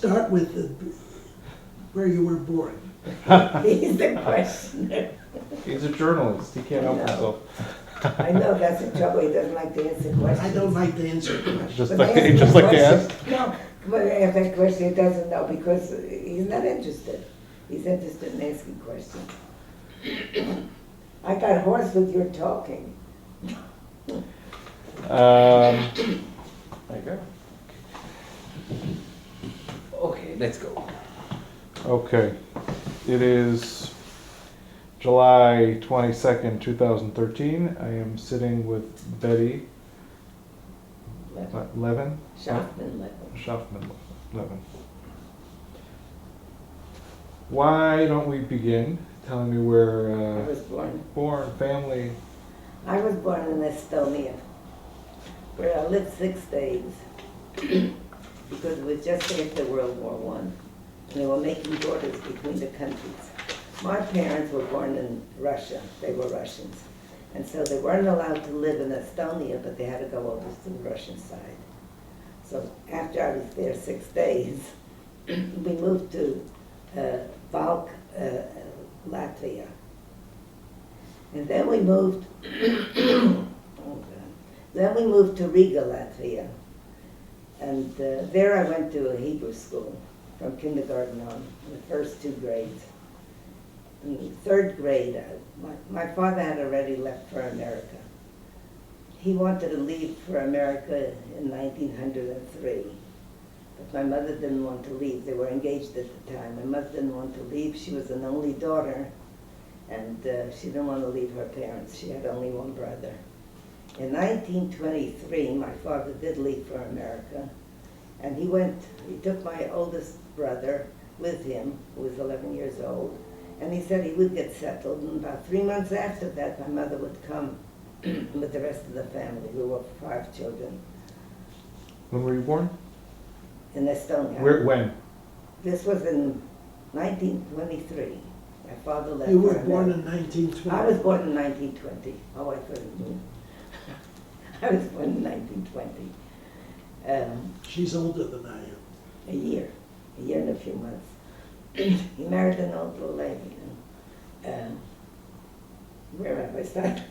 start with where you were born. He's the questioner. He's a journalist, he can't help himself. I know, that's the trouble, he doesn't like to answer questions. I don't like to answer questions. Just But like, ask him just a like to question. ask. No, but if that question he doesn't know because he's not interested. He's interested in asking questions. I got hoarse with your talking. There you go. Okay, let's go. Okay, it is July 22nd, 2013. I am sitting with Betty Levin? Schaffman. Levin. Why don't we begin telling me where I was born. Family. I was born in Estonia, where I lived 6 days, because it was just after World War I, and they were making borders between the countries. My parents were born in Russia, they were Russians, and so they weren't allowed to live in Estonia, but they had to go over to the Russian side. So after I was there 6 days, we moved to Valk, Latvia. And then we moved, then we moved to Riga, Latvia. And there I went to a Hebrew school from kindergarten on, the first 2 grades. In the 3rd grade, my father had already left for America. He wanted to leave for America in 1903. But my mother didn't want to leave. They were engaged at the time. My mother didn't want to leave. She was an only daughter, and she didn't want to leave her parents. She had only one brother. In 1923, my father did leave for America, and he took my oldest brother with him, who was 11 years old, and he said he would get settled, and about 3 months after that, my mother would come with the rest of the family. We were 5 children. When were you born? In Estonia. When? This was in 1923. My father left. You were for born America. in 1920. I was born in 1920. Oh, I couldn't move. I was born in 1920. She's older than I am. A year and a few months. He married an old lady. Where have I started?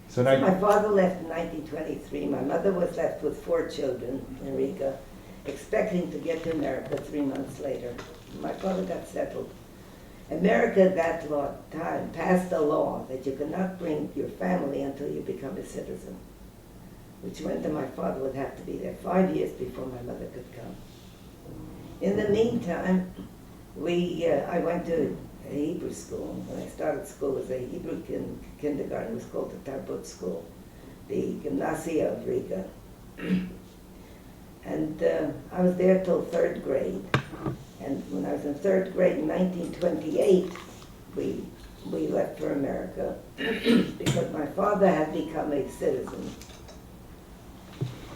So My father left in 1923. My mother was left with 4 children in Riga, expecting to get to America 3 months later. My father got settled. America at that time passed a law that you could not bring your family until you become a citizen, which meant that my father would have to be there 5 years before my mother could come. In the meantime, I went to a Hebrew school. When I started school, it was a Hebrew kindergarten. It was called the Toldot school, the Gymnasia of Riga. And I was there till 3rd grade. And when I was in 3rd grade in 1928, we left for America because my father had become a citizen.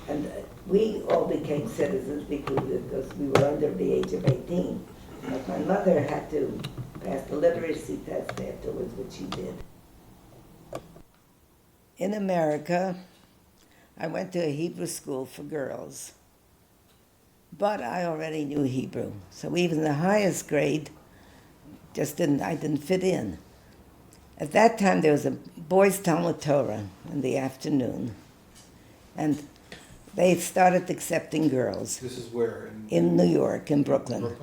And we all became citizens because we were under the age of 18. But my mother had to pass the literacy test afterwards, which she did. In America, I went to a Hebrew school for girls. But I already knew Hebrew, so even the highest grade I didn't fit in. At that time, there was a boys' Talmud Torah in the afternoon, and they started accepting girls. This is where? In New York, in Brooklyn.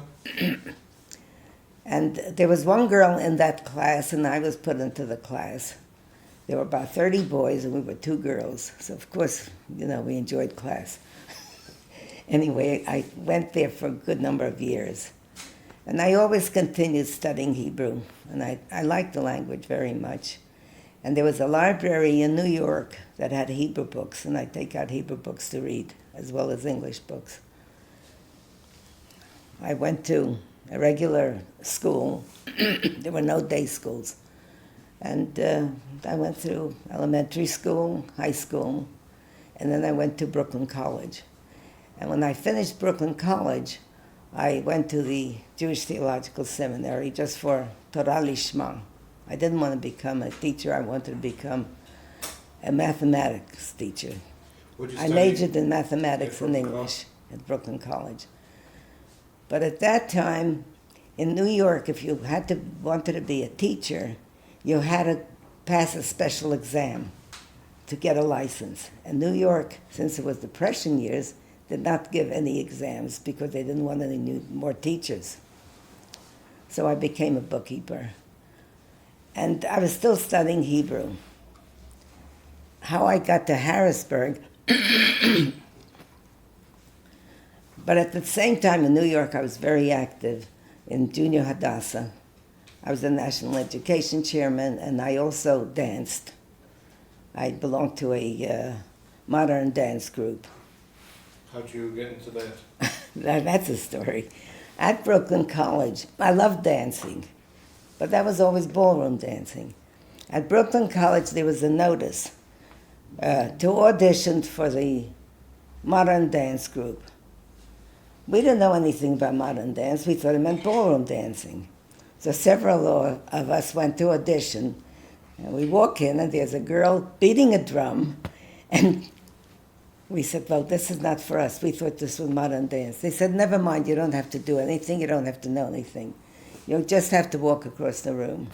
And there was one girl in that class, and I was put into the class. There were about 30 boys, and we were 2 girls. So, of course, we enjoyed class. Anyway, I went there for a good number of years. And I always continued studying Hebrew, and I liked the language very much. And there was a library in New York that had Hebrew books, and I'd take out Hebrew books to read, as well as English books. I went to a regular school. There were no day schools. And I went through elementary school, high school, and then I went to Brooklyn College. And when I finished Brooklyn College, I went to the Jewish Theological Seminary just for Torah Lishma. I didn't want to become a teacher. I wanted to become a mathematics teacher. I majored in mathematics and English at Brooklyn College. But at that time, in New York, if you wanted to be a teacher, you had to pass a special exam to get a license. And New York, since it was Depression years, did not give any exams because they didn't want any more teachers. So I became a bookkeeper. And I was still studying Hebrew. How I got to Harrisburg, but at the same time in New York, I was very active in Junior Hadassah. I was the National Education Chairman, and I also danced. I belonged to a modern dance group. How'd you get into that? That's a story. At Brooklyn College, I loved dancing, but that was always ballroom dancing. At Brooklyn College, there was a notice to audition for the modern dance group. We didn't know anything about modern dance. We thought it meant ballroom dancing. So several of us went to audition, and we walk in, and there's a girl beating a drum, and we said, well, this is not for us. We thought this was modern dance. They said, never mind, you don't have to do anything, you don't have to know anything. You just have to walk across the room.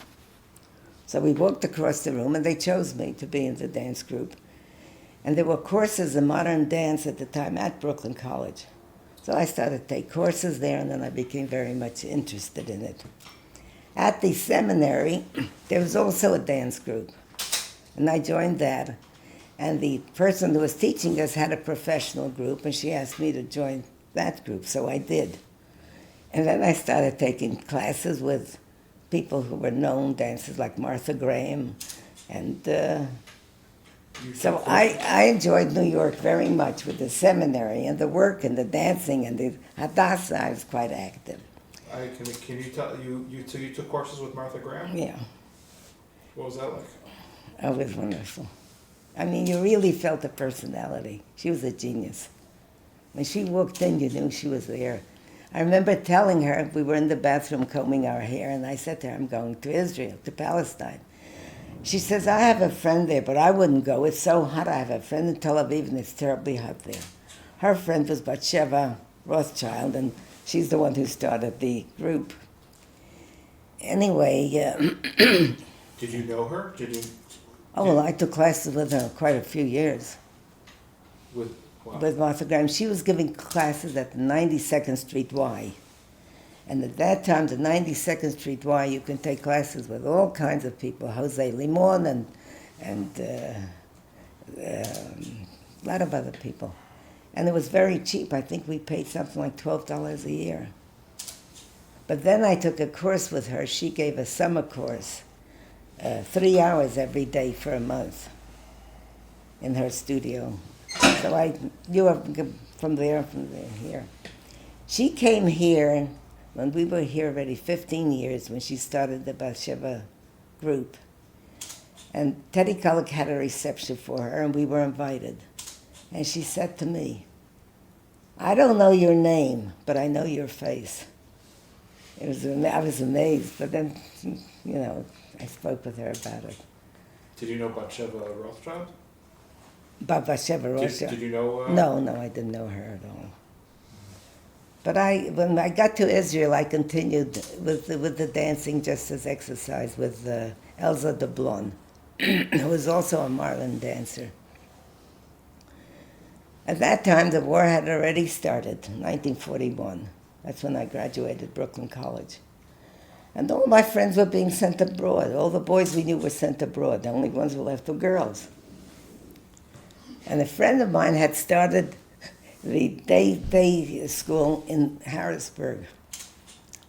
So we walked across the room, and they chose me to be in the dance group. And there were courses in modern dance at the time at Brooklyn College. So I started to take courses there, and then I became very much interested in it. At the seminary, there was also a dance group, and I joined that. And the person who was teaching us had a professional group, and she asked me to join that group, so I did. And then I started taking classes with people who were known dancers like Martha Graham, and so I enjoyed New York very much with the seminary and the work and the dancing and the Hadassah. I was quite active. Can you tell you took courses with Martha Graham? Yeah. What was that like? Oh, it was wonderful. I mean, you really felt the personality. She was a genius. When she walked in, you knew she was there. I remember telling her, we were in the bathroom combing our hair, and I said to her, I'm going to Israel, to Palestine. She says, I have a friend there, but I wouldn't go. It's so hot. I have a friend in Tel Aviv, and it's terribly hot there. Her friend was Batya Rothschild, and she's the one who started the group. Anyway... Did you know her? Oh, well, I took classes with her quite a few years. With Martha Graham. She was giving classes at the 92nd Street Y. And at that time, the 92nd Street Y, you can take classes with all kinds of people, Jose Limon and a lot of other people. And it was very cheap. I think we paid something like $12 a year. But then I took a course with her. She gave a summer course, 3 hours every day for a month in her studio. So I knew her from there here. She came here when we were here already 15 years, when she started the Batsheva group. And Teddy Kulik had a reception for her, and we were invited. And she said to me, I don't know your name, but I know your face. I was amazed, but then, I spoke with her about it. Did you know Batsheva Rothschild? Batsheva Rothschild. Did you know? No, I didn't know her at all. But when I got to Israel, I continued with the dancing just as exercise with Elza de Blon, who was also a Marlin dancer. At that time, the war had already started, 1941. That's when I graduated Brooklyn College. And all my friends were being sent abroad. All the boys we knew were sent abroad. The only ones who were left were girls. And a friend of mine had started the day school in Harrisburg.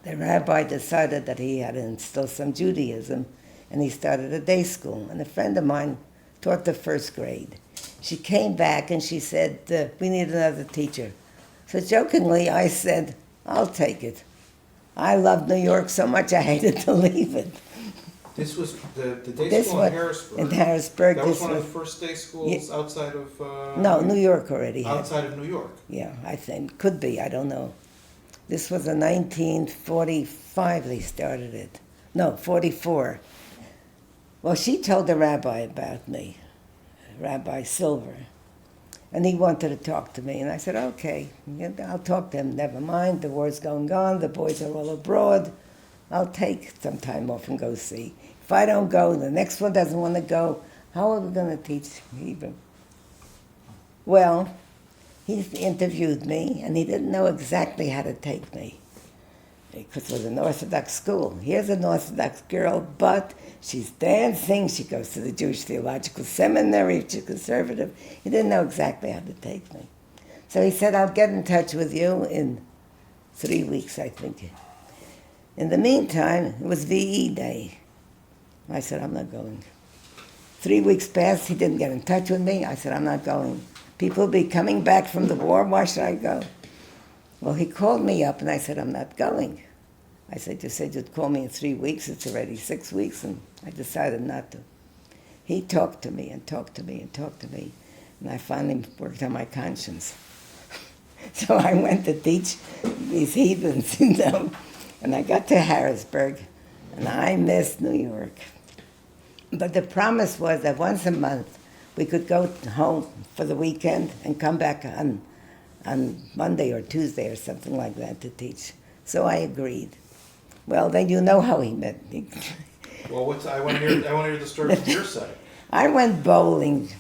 The rabbi decided that he had to instill some Judaism, and he started a day school. And a friend of mine taught the first grade. She came back and she said, we need another teacher. So jokingly, I said, I'll take it. I loved New York so much I hated to leave it. This was the day school in Harrisburg. In Harrisburg. That was one of the first day schools outside of... No, New York already had. Outside of New York? Yeah, I think. Could be, I don't know. This was in 1945 they started it. No, 44. Well, she told the rabbi about me, Rabbi Silver. And he wanted to talk to me. And I said, okay, I'll talk to him. Never mind, the war's going on. The boys are all abroad. I'll take some time off and go see. If I don't go, the next one doesn't want to go, how are we going to teach Hebrew? Well, he interviewed me, and he didn't know exactly how to take me, because it was an Orthodox school. Here's an Orthodox girl, but she's dancing, she goes to the Jewish Theological Seminary, she's conservative. He didn't know exactly how to take me. So he said, I'll get in touch with you in 3 weeks, I think. In the meantime, it was VE Day. I said, I'm not going. 3 weeks passed, he didn't get in touch with me. I said, I'm not going. People will be coming back from the war, why should I go? Well, he called me up and I said, I'm not going. I said, you said you'd call me in 3 weeks, it's already 6 weeks, and I decided not to. He talked to me and talked to me and talked to me, and I finally worked on my conscience. So I went to teach these heathens, and I got to Harrisburg, and I missed New York. But the promise was that once a month we could go home for the weekend and come back on Monday or Tuesday or something like that to teach. So I agreed. Well, then you know how he met me. Well, I want to hear the story from your side. I went bowling.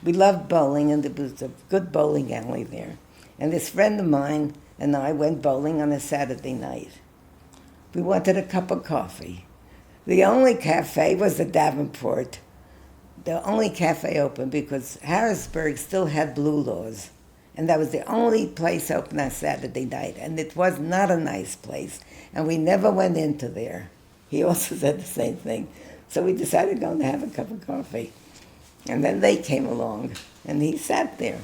We loved bowling, and there was a good bowling alley there. And this friend of mine and I went bowling on a Saturday night. We wanted a cup of coffee. The only cafe was the Davenport. The only cafe open because Harrisburg still had blue laws. And that was the only place open on Saturday night. And it was not a nice place. And we never went into there. He also said the same thing. So we decided to go and have a cup of coffee. And then they came along. And he sat there.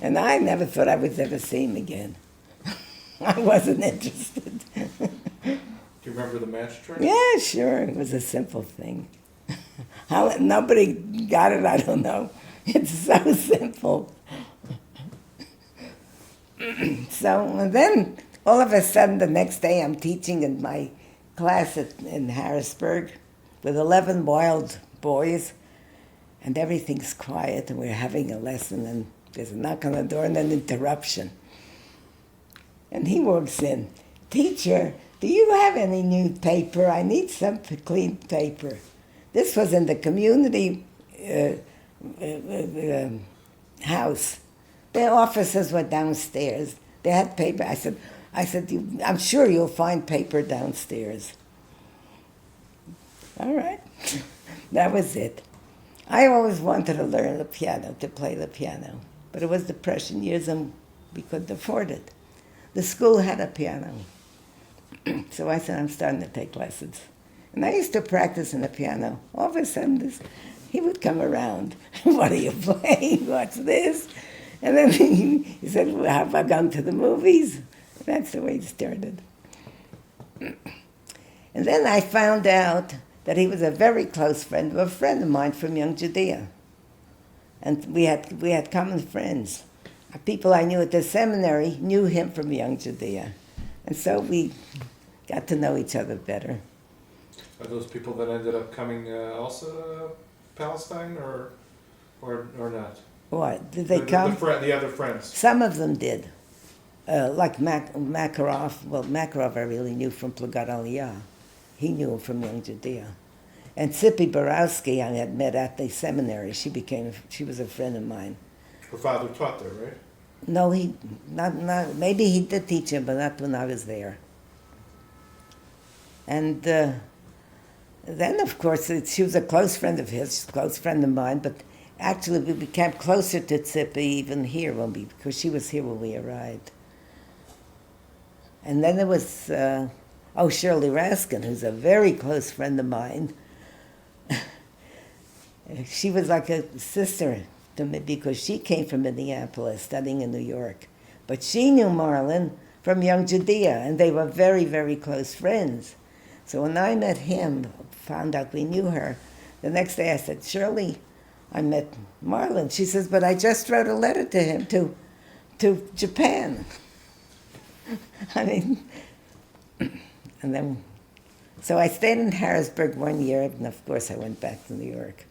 And I never thought I would ever see him again. I wasn't interested. Do you remember the match trick? Yeah, sure. It was a simple thing. How nobody got it, I don't know. It's so simple. So and then, all of a sudden, the next day, I'm teaching in my class in Harrisburg with 11 wild boys, and everything's quiet, and we're having a lesson, and there's a knock on the door and an interruption. And he walks in. Teacher, do you have any new paper? I need some clean paper. This was in the community house. Their offices were downstairs. They had paper. I said, I'm sure you'll find paper downstairs. All right. That was it. I always wanted to learn the piano, to play the piano. But it was Depression years and we couldn't afford it. The school had a piano. So I said, I'm starting to take lessons. And I used to practice on the piano. All of a sudden, he would come around. What are you playing? What's this? And then he said, well, have I gone to the movies? That's the way it started. And then I found out that he was a very close friend of a friend of mine from Young Judea. And we had common friends. People I knew at the seminary knew him from Young Judea. And so we got to know each other better. Are those people that ended up coming also to Palestine or not? What? Did they come? The other friends. Some of them did. Like Makarov. Well, Makarov I really knew from Plagat Aliyah. He knew him from Young Judea. And Tzippi Borowski I had met at the seminary. She was a friend of mine. Her father taught there, right? No, maybe he did teach him, but not when I was there. And then, of course, she was a close friend of his, a close friend of mine, but actually we became closer to Tzippi even here because she was here when we arrived. And then there was, Shirley Raskin, who's a very close friend of mine. She was like a sister to me because she came from Minneapolis studying in New York. But she knew Marlon from Young Judea, and they were very, very close friends. So when I met him, found out we knew her, the next day I said, Shirley, I met Marlon. She says, but I just wrote a letter to him to Japan. I mean, and then, so I stayed in Harrisburg 1 year, and of course I went back to New York.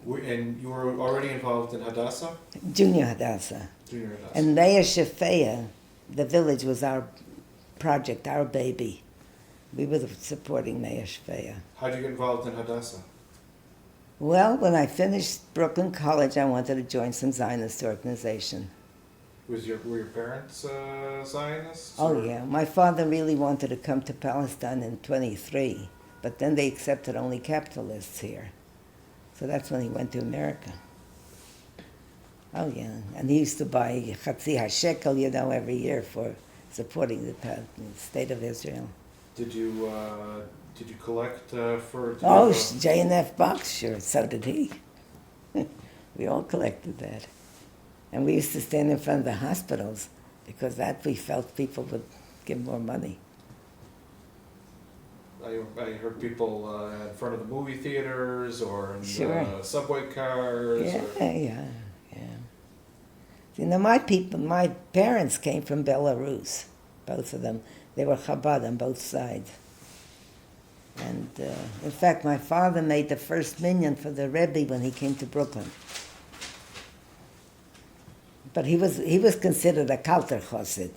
And you were already involved in Hadassah? Junior Hadassah. Junior Hadassah. And Meir Shafeya, the village was our project, our baby. We were supporting Meir Shafeya. How did you get involved in Hadassah? Well, when I finished Brooklyn College, I wanted to join some Zionist organization. Were your parents Zionists? Oh, or- yeah. My father really wanted to come to Palestine in 23, but then they accepted only capitalists here. So that's when he went to America. Oh, yeah. And he used to buy Chatzi HaShekel, every year for supporting the state of Israel. Did you collect for? Oh, J&F box, sure. So did he. We all collected that. And we used to stand in front of the hospitals because that we felt people would give more money. I heard people in front of the movie theaters or in Sure. subway cars. Yeah. My parents came from Belarus, both of them. They were Chabad on both sides. And in fact, my father made the first minyan for the Rebbe when he came to Brooklyn. But he was considered a Kalter Chosid.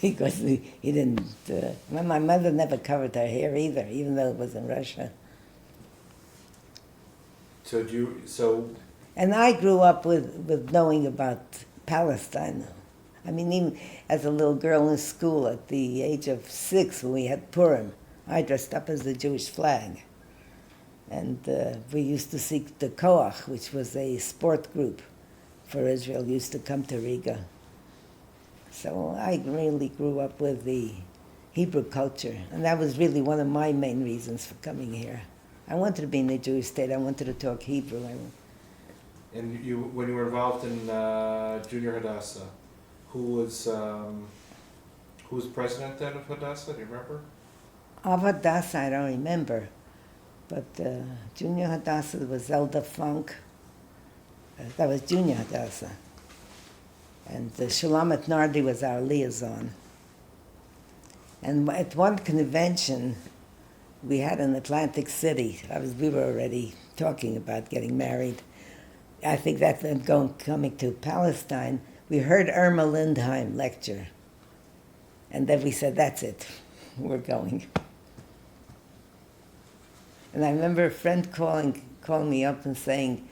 Because he didn't. My mother never covered her hair either, even though it was in Russia. And I grew up with knowing about Palestine. I mean, even as a little girl in school at the age of 6, when we had Purim, I dressed up as the Jewish flag. And we used to see the Koach, which was a sport group for Israel, used to come to Riga. So I really grew up with the Hebrew culture, and that was really one of my main reasons for coming here. I wanted to be in the Jewish state. I wanted to talk Hebrew. And when you were involved in Junior Hadassah, who was president then of Hadassah? Do you remember? Of Hadassah, I don't remember, but Junior Hadassah was Zelda Funk. That was Junior Hadassah. And Shulamet Nardi was our liaison. And at one convention we had in Atlantic City, we were already talking about getting married. I think that then coming to Palestine, we heard Irma Lindheim lecture. And then we said, that's it, we're going. And I remember a friend calling me up and saying,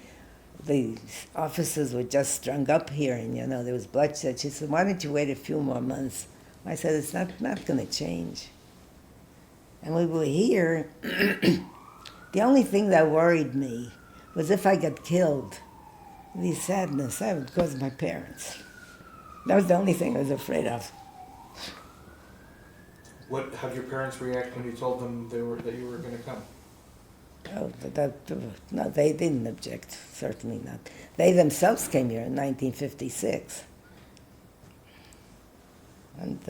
the officers were just strung up here, and there was bloodshed. She said, why don't you wait a few more months? I said, it's not going to change. And we were here. The only thing that worried me was if I got killed, the sadness, that would cause my parents. That was the only thing I was afraid of. How did your parents react when you told them that you were going to come? Oh, no, they didn't object, certainly not. They themselves came here in 1956. And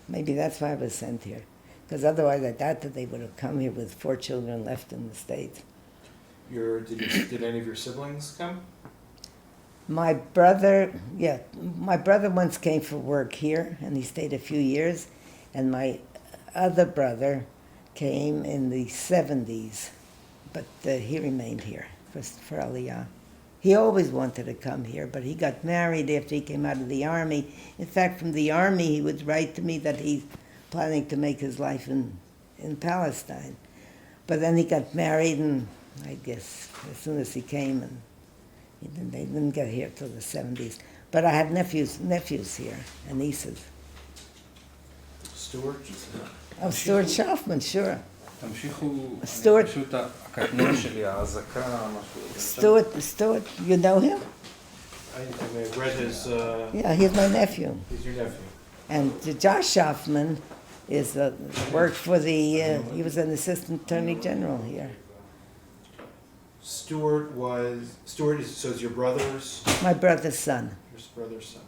maybe that's why I was sent here. Because otherwise I doubt that they would have come here with 4 children left in the States. Did any of your siblings come? My brother once came for work here, and he stayed a few years. And my other brother came in the 70s. But he remained here for Aliyah. He always wanted to come here, but he got married after he came out of the army. In fact, from the army, he would write to me that he's planning to make his life in Palestine. But then he got married, and I guess as soon as he came, and they didn't get here till the 70s. But I have nephews here, and nieces. Stuart? Oh, Stuart Schaffman, sure. תמשיכו, Stuart. פשוט הקטנוע שלי, ההזקה, משהו. Stuart, you know him? I read his... Yeah, he's my nephew. He's your nephew. And Josh Schaffman worked for he was an assistant attorney general here. Stuart is your brother's... My brother's son. Your brother's son.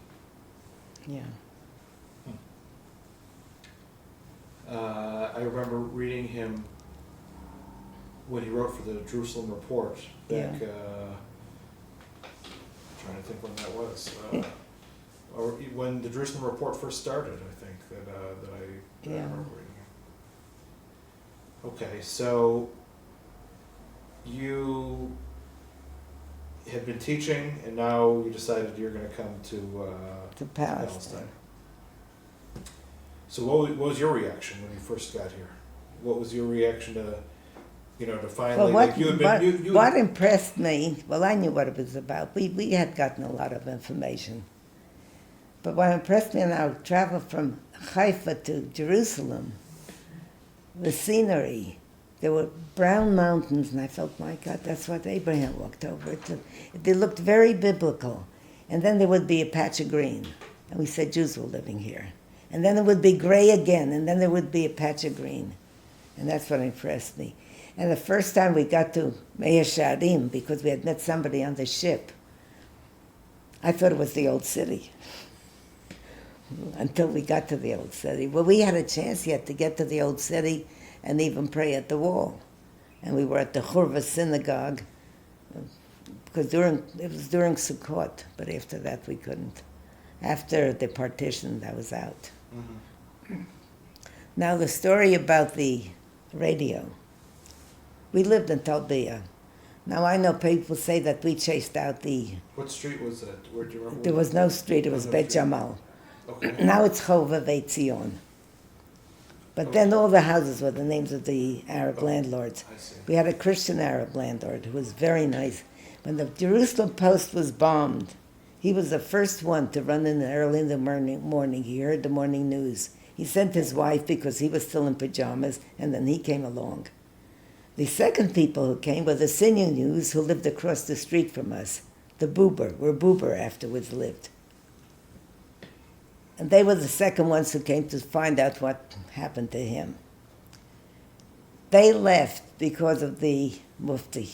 Yeah. I remember reading him when he wrote for the Jerusalem Report back, Yeah. I'm trying to think when that was, or when the Jerusalem Report first started, I think, that I remember reading him. Okay, so you had been teaching, and now you decided you're going to come To to Palestine. So what was your reaction when you first got here? What was your reaction to, to finally, Well, like you had been, what impressed me, well, I knew what it was about. We had gotten a lot of information. But what impressed me in our travel from Haifa to Jerusalem, the scenery. There were brown mountains, and I felt, my God, that's what Abraham walked over. They looked very biblical. And then there would be a patch of green. And we said Jews were living here. And then it would be gray again, and then there would be a patch of green. And that's what impressed me. And the first time we got to Meah Shearim, because we had met somebody on the ship, I thought it was the old city. Until we got to the old city. Well, we had a chance yet to get to the old city and even pray at the wall. And we were at the Churva synagogue, because it was during Sukkot, but after that we couldn't. After the partition, that was out. Mm-hmm. Now the story about the radio. We lived in Talbiyah. Now I know people say that we chased out the... What street was that? Where do you remember? There was no street, it was Bet Jamal. Okay. Now it's Chova Veitzion. But then all the houses were the names of the Arab landlords. I see. We had a Christian Arab landlord who was very nice. When the Jerusalem Post was bombed, he was the first one to run in early in the morning. He heard the morning news. He sent his wife because he was still in pajamas, and then he came along. The second people who came were the Senior News, who lived across the street from us, the Buber, where Buber afterwards lived. And they were the second ones who came to find out what happened to him. They left because of the Mufti.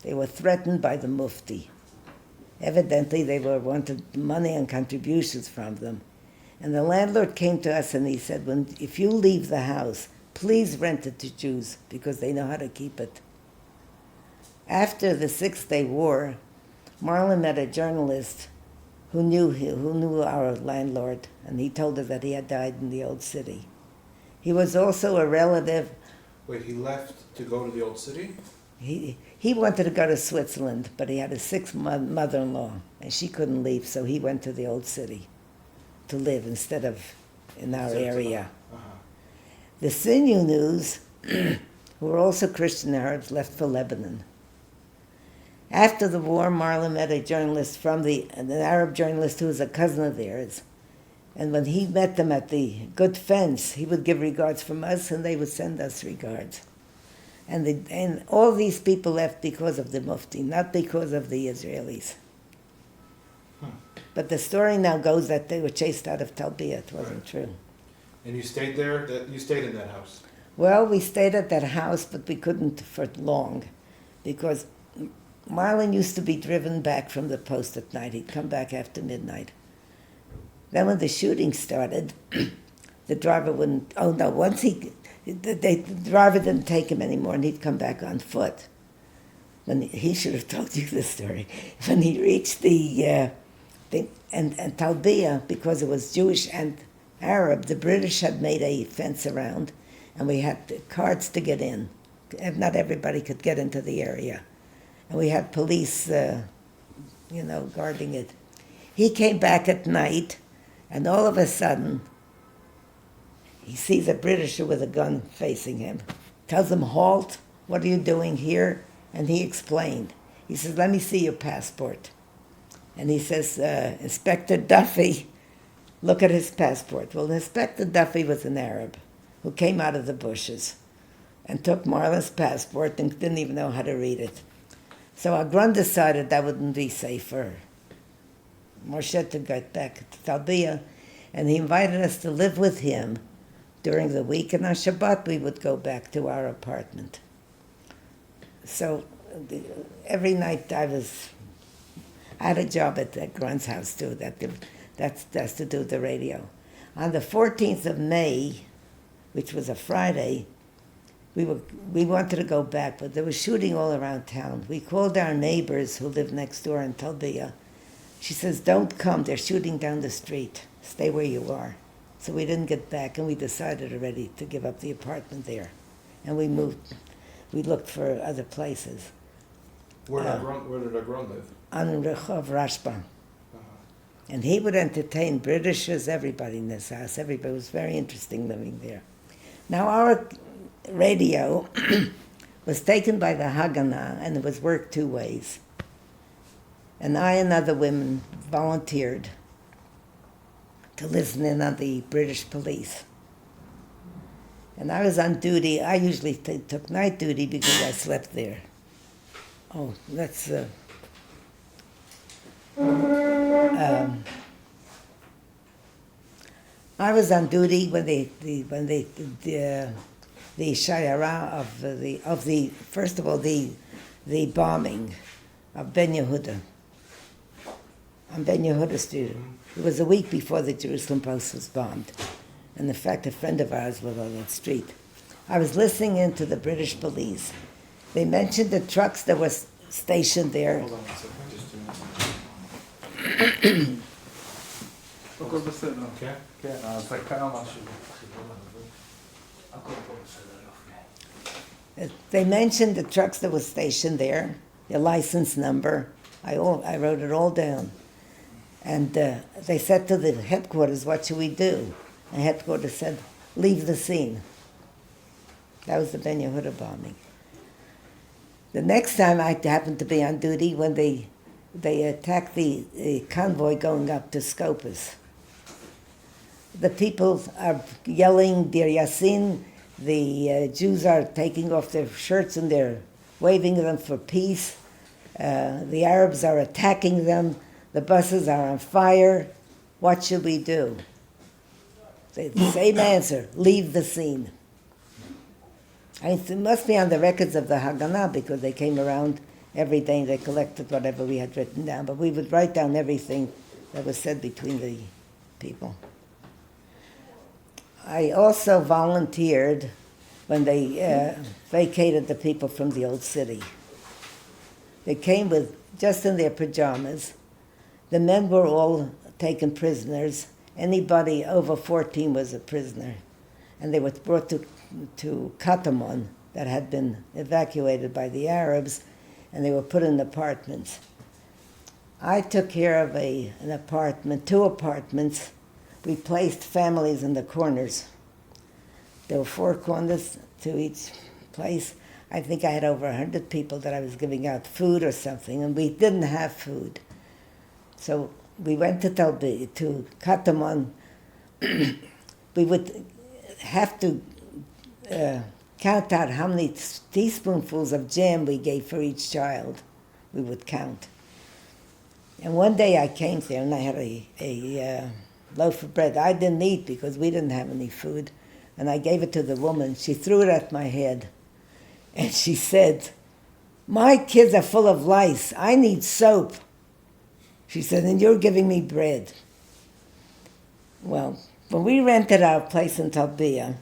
They were threatened by the Mufti. Evidently, they wanted money and contributions from them. And the landlord came to us and he said, if you leave the house, please rent it to Jews, because they know how to keep it. After the 6-Day War, Marlon met a journalist who knew our landlord, and he told her that he had died in the old city. He was also a relative. Wait, he left to go to the old city? He wanted to go to Switzerland, but he had a sick mother-in-law, and she couldn't leave, so he went to the old city to live instead of in our area. Uh-huh. The Sinu News, who were also Christian Arabs, left for Lebanon. After the war, Marlon met a journalist an Arab journalist who was a cousin of theirs. And when he met them at the Good Fence, he would give regards from us, and they would send us regards. And all these people left because of the Mufti, not because of the Israelis. But the story now goes that they were chased out of Talbiyah. It wasn't true. And you stayed there? You stayed in that house? Well, we stayed at that house, but we couldn't for long, because Marlon used to be driven back from the post at night. He'd come back after midnight. Then when the shooting started, the driver wouldn't, the driver didn't take him anymore, and he'd come back on foot. He should have told you this story. When he reached and Talbiyah, because it was Jewish and Arab, the British had made a fence around, and we had carts to get in. Not everybody could get into the area. And we had police, guarding it. He came back at night, and all of a sudden, he sees a Britisher with a gun facing him. Tells him, halt, what are you doing here? And he explained. He says, let me see your passport. And he says, Inspector Duffy, look at his passport. Well, Inspector Duffy was an Arab who came out of the bushes and took Marlon's passport and didn't even know how to read it. So Agron decided that wouldn't be safe for Moshe to get back to Talbiyah, and he invited us to live with him during the week, and on Shabbat we would go back to our apartment. So every night I had a job at Agron's house too, that's to do with the radio. On the 14th of May, which was a Friday, we wanted to go back, but there was shooting all around town. We called our neighbors who lived next door in Talbiyah. She says, don't come, they're shooting down the street. Stay where you are. So we didn't get back, and we decided already to give up the apartment there. And we moved. We looked for other places. Where did Agron live? on Rehov Rashba. Uh-huh. And he would entertain Britishers, everybody in this house. Everybody was very interesting living there. Now our radio was taken by the Haganah, and it was worked two ways. And I and other women volunteered to listen in on the British police. And I was on duty. I usually took night duty because I slept there. Oh, that's... I was on duty when the shayara of the first of all the bombing of Ben Yehuda on Ben Yehuda Street. It was a week before the Jerusalem Post was bombed, and in fact a friend of ours lived on that street. I was listening in to the British police. They mentioned the trucks that were stationed there. Hold on a second. הכל בסדר. Okay. כן, ההזקה או משהו. הכל פה בסדר, יופי. They mentioned the trucks that were stationed there, their license number. I wrote it all down. And they said to the headquarters, what should we do? And headquarters said, leave the scene. That was the Ben Yehuda bombing. The next time I happened to be on duty when they attacked the convoy going up to Scopus. The people are yelling, Dir Yassin. The Jews are taking off their shirts and they're waving them for peace. The Arabs are attacking them. The buses are on fire. What should we do? The same answer, leave the scene. It must be on the records of the Haganah because they came around every day and they collected whatever we had written down. But we would write down everything that was said between the people. I also volunteered when they vacated the people from the old city. They came with just in their pajamas. The men were all taken prisoners. Anybody over 14 was a prisoner. And they were brought to Katamon that had been evacuated by the Arabs, and they were put in apartments. I took care of an apartment, 2 apartments. We placed families in the corners. There were 4 corners to each place. I think I had over 100 people that I was giving out food or something, and we didn't have food. So we went to Katamon. We would have to count out how many teaspoonfuls of jam we gave for each child. We would count. And one day I came there and I had a loaf of bread. I didn't eat because we didn't have any food. And I gave it to the woman. She threw it at my head. And she said, my kids are full of lice. I need soap. She said, and you're giving me bread. Well, when we rented our place in Talbia,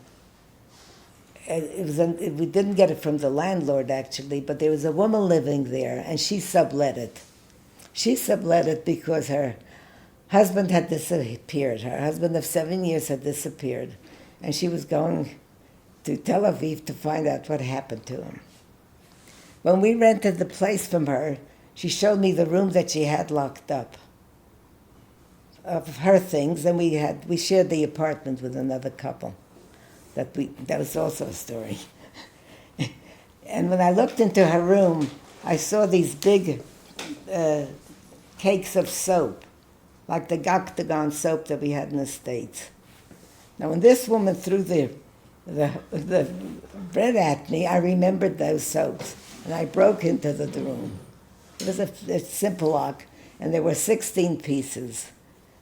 we didn't get it from the landlord actually, but there was a woman living there and she sublet it. She sublet it because her husband had disappeared. Her husband of 7 years had disappeared, and she was going to Tel Aviv to find out what happened to him. When we rented the place from her, she showed me the room that she had locked up of her things, and we shared the apartment with another couple. That was also a story. And when I looked into her room, I saw these big cakes of soap, like the octagon soap that we had in the States. Now, when this woman threw the bread at me, I remembered those soaps, and I broke into the room. It was a simple lock, and there were 16 pieces,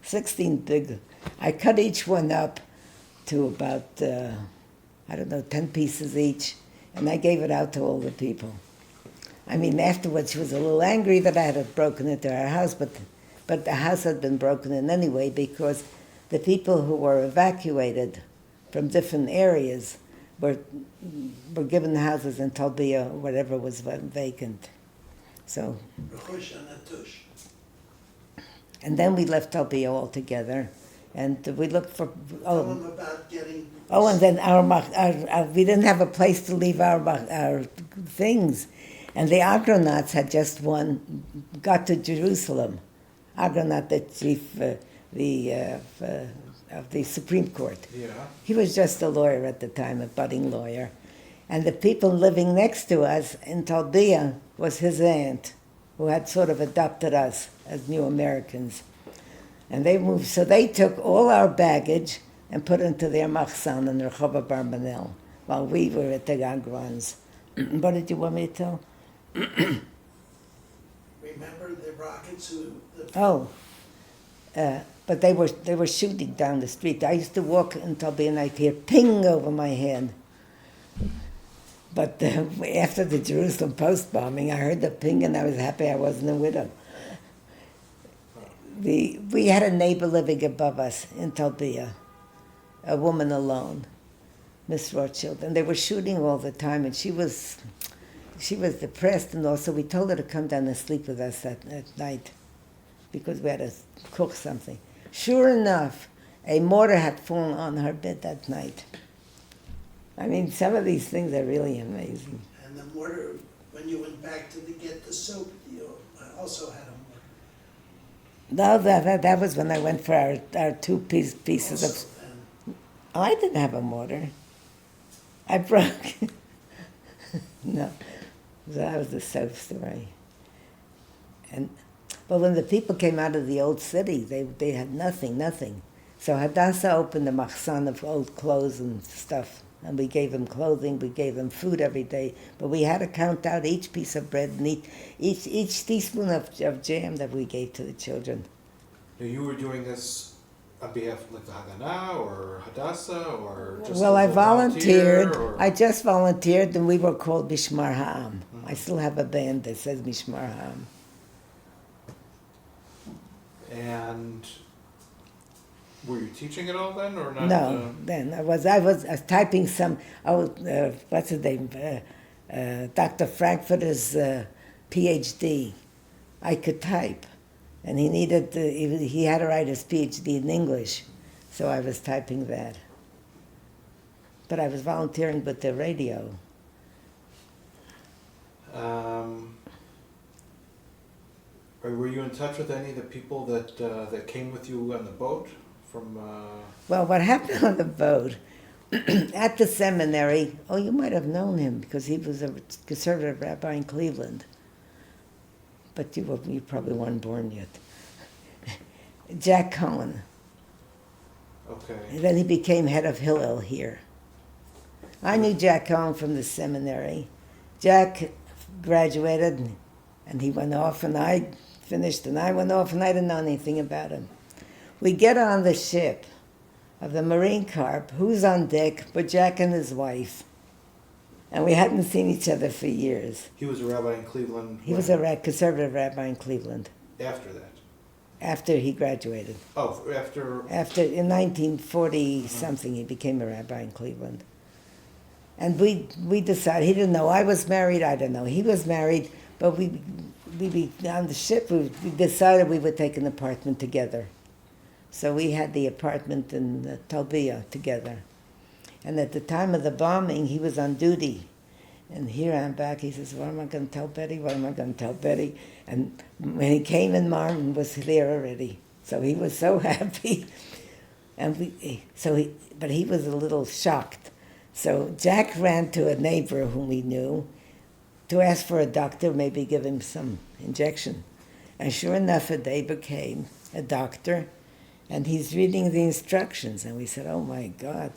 16 big. I cut each one up to about, 10 pieces each, and I gave it out to all the people. I mean, afterwards she was a little angry that I had broken into her house, but the house had been broken in anyway because the people who were evacuated from different areas were given houses in Talbia or whatever was vacant. So, and then we left Talbia altogether. And we looked for... Tell them about getting... and then we didn't have a place to leave our things. And the agronauts had just got to Jerusalem. Agronaut, the chief of the Supreme Court. Yeah. He was just a lawyer at the time, a budding lawyer. And the people living next to us in Talbia was his aunt, who had sort of adopted us as new Americans. And they moved, so they took all our baggage and put it into their machzan in Rehova Barbanel, while we were at the Gagrons. What did you want me to tell? Remember the rockets who... But they were shooting down the street. I used to walk in Talbia and I'd hear ping over my head. But after the Jerusalem Post bombing, I heard the ping and I was happy I wasn't a widow. We had a neighbor living above us in Talbia, a woman alone, Miss Rothschild, and they were shooting all the time, and she was depressed, and also we told her to come down and sleep with us at night because we had to cook something. Sure enough, a mortar had fallen on her bed that night. I mean, some of these things are really amazing. And the mortar, when you went back to get the soap, you also had a mortar. No, that was when I went for our two pieces of... Oh, I didn't have a mortar. I broke... No, that was the soap story. But when the people came out of the old city, they had nothing. So Hadassah opened a machzan of old clothes and stuff. And we gave them clothing, we gave them food every day. But we had to count out each piece of bread and each teaspoon of jam that we gave to the children. Now you were doing this on behalf of like the Haganah or Hadassah or just Well, I as a volunteer, volunteered. or- I just volunteered, and we were called Mishmar Ha'am. Mm-hmm. I still have a band that says Mishmar Ha'am. And were you teaching it all then, or not? No, then I was typing some. What's his name? Dr. Frankfurter's PhD. I could type, and he had to write his PhD in English, so I was typing that. But I was volunteering with the radio. Were you in touch with any of the people that came with you on the boat? Well, what happened on the boat, at the seminary, you might have known him because he was a conservative rabbi in Cleveland. But you probably weren't born yet. Jack Cohen. Okay. And then he became head of Hillel here. I knew Jack Cohen from the seminary. Jack graduated and he went off and I finished and I went off and I didn't know anything about him. We get on the ship of the Marine Corps, who's on deck but Jack and his wife. And we hadn't seen each other for years. He was a rabbi in Cleveland. He was a conservative rabbi in Cleveland. After that? After he graduated. Oh, after... In 1940-something, he became a rabbi in Cleveland. And we decided, he didn't know I was married, I didn't know he was married, but we on the ship, we decided we would take an apartment together. So we had the apartment in Talbia together. And at the time of the bombing, he was on duty. And here I'm back, he says, what am I going to tell Betty? What am I going to tell Betty? And when he came in, Martin was there already. So he was so happy. But he was a little shocked. So Jack ran to a neighbor whom we knew to ask for a doctor, maybe give him some injection. And sure enough, a neighbor came, a doctor, and he's reading the instructions. And we said, oh my God.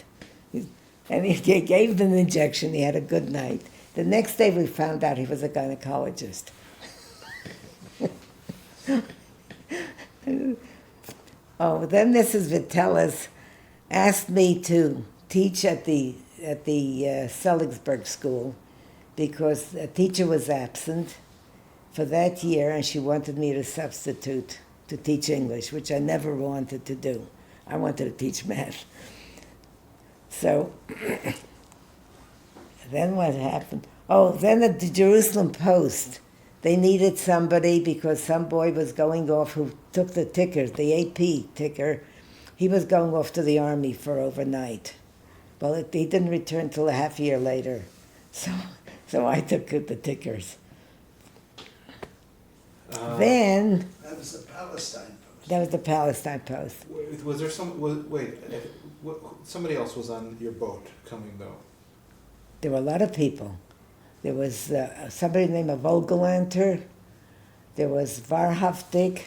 And he gave them the injection, he had a good night. The next day we found out he was a gynecologist. Then Mrs. Vitelis asked me to teach at the Seligsburg school because a teacher was absent for that year and she wanted me to substitute to teach English, which I never wanted to do. I wanted to teach math. So then what happened? Then at the Jerusalem Post, they needed somebody because some boy was going off who took the ticker, the AP ticker. He was going off to the army for overnight. Well, he didn't return till a half year later. So I took the tickers. Then, That was the Palestine post. that was the Palestine Post. Was there somebody else was on your boat coming though? There were a lot of people. There was somebody named Vogelanter. There was Varhaftig.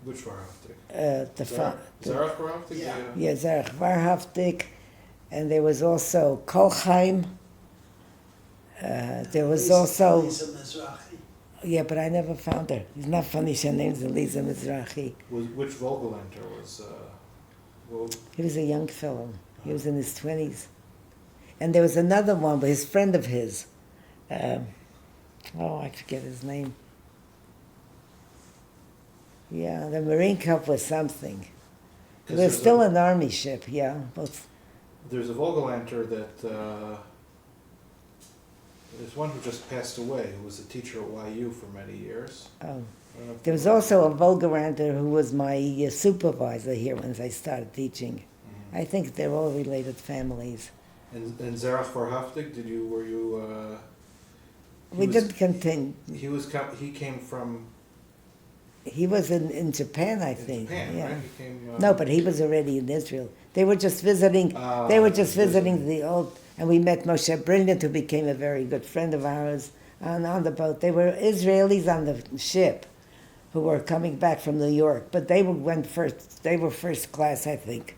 Which Varhaftig? Zarech Varhaftig? Yeah. Yeah, Zarech Varhaftig. And there was also Kolheim. There was also... Lisa Mizrahi. Yeah, but I never found her. It's not funny she names Elisa Mizrahi. Which Vogelanter was? He was a young fellow. He was in his 20s. And there was another one, but his friend of his. I forget his name. Yeah, the Marine Cup was something. It was still an army ship, yeah. Both. There's a Vogelanter that... there's one who just passed away, who was a teacher at YU for many years. Oh. There was also a Volgarander who was my supervisor here when I started teaching. Mm-hmm. I think they're all related families. And Zarech Varhaftig, were you... We didn't continue. He came from... He was in Japan, I think. Japan, yeah. right? He came, No, but he was already in Israel. They were just visiting. They were just visiting the old, and we met Moshe Brilliant, who became a very good friend of ours, on the boat. They were Israelis on the ship, who were coming back from New York, but they went first. They were first class, I think.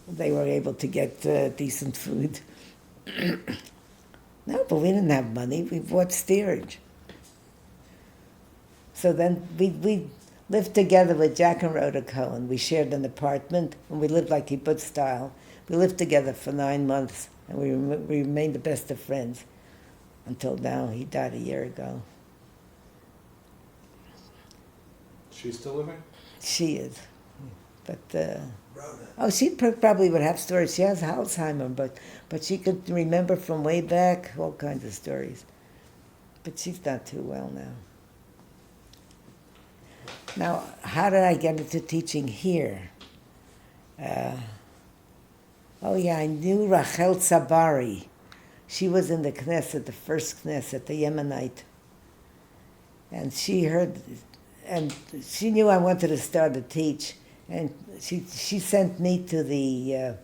They were able to get decent food. No, but we didn't have money. We bought steerage. So then we lived together with Jack and Rhoda Cohen. We shared an apartment, and we lived like kibbutz style. We lived together for 9 months, and we remained the best of friends until now. He died a year ago. She's still living? She is. But, Rhoda. she probably would have stories. She has Alzheimer, but she could remember from way back all kinds of stories. But she's not too well now. Now, how did I get into teaching here? I knew Rachel Tzabari. She was in the Knesset, the first Knesset, the Yemenite. And she heard, and she knew I wanted to start to teach. And she sent me to the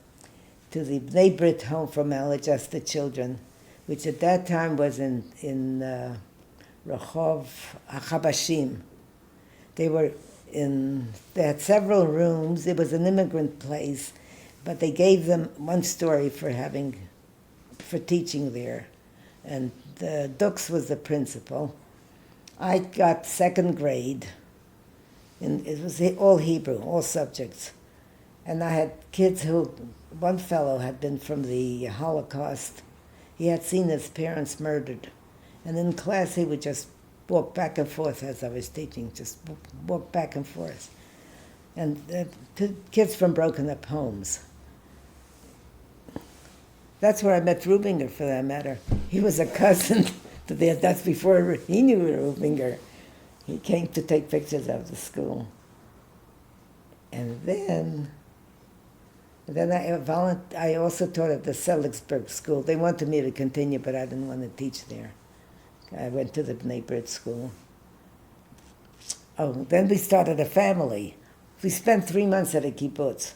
Bnei Brit home for maladjusted children, which at that time was in Rehov HaChabashim. They had several rooms. It was an immigrant place, but they gave them one story for teaching there. And Dux was the principal. I got second grade. And it was all Hebrew, all subjects. And I had kids one fellow had been from the Holocaust. He had seen his parents murdered. And in class he would just walk back and forth as I was teaching, just walk back and forth. And kids from broken up homes. That's where I met Rubinger, for that matter. He was a cousin. That's before he knew Rubinger. He came to take pictures of the school. And then I also taught at the Seligsburg school. They wanted me to continue, but I didn't want to teach there. I went to the Bnei Brit school. Then we started a family. We spent 3 months at a kibbutz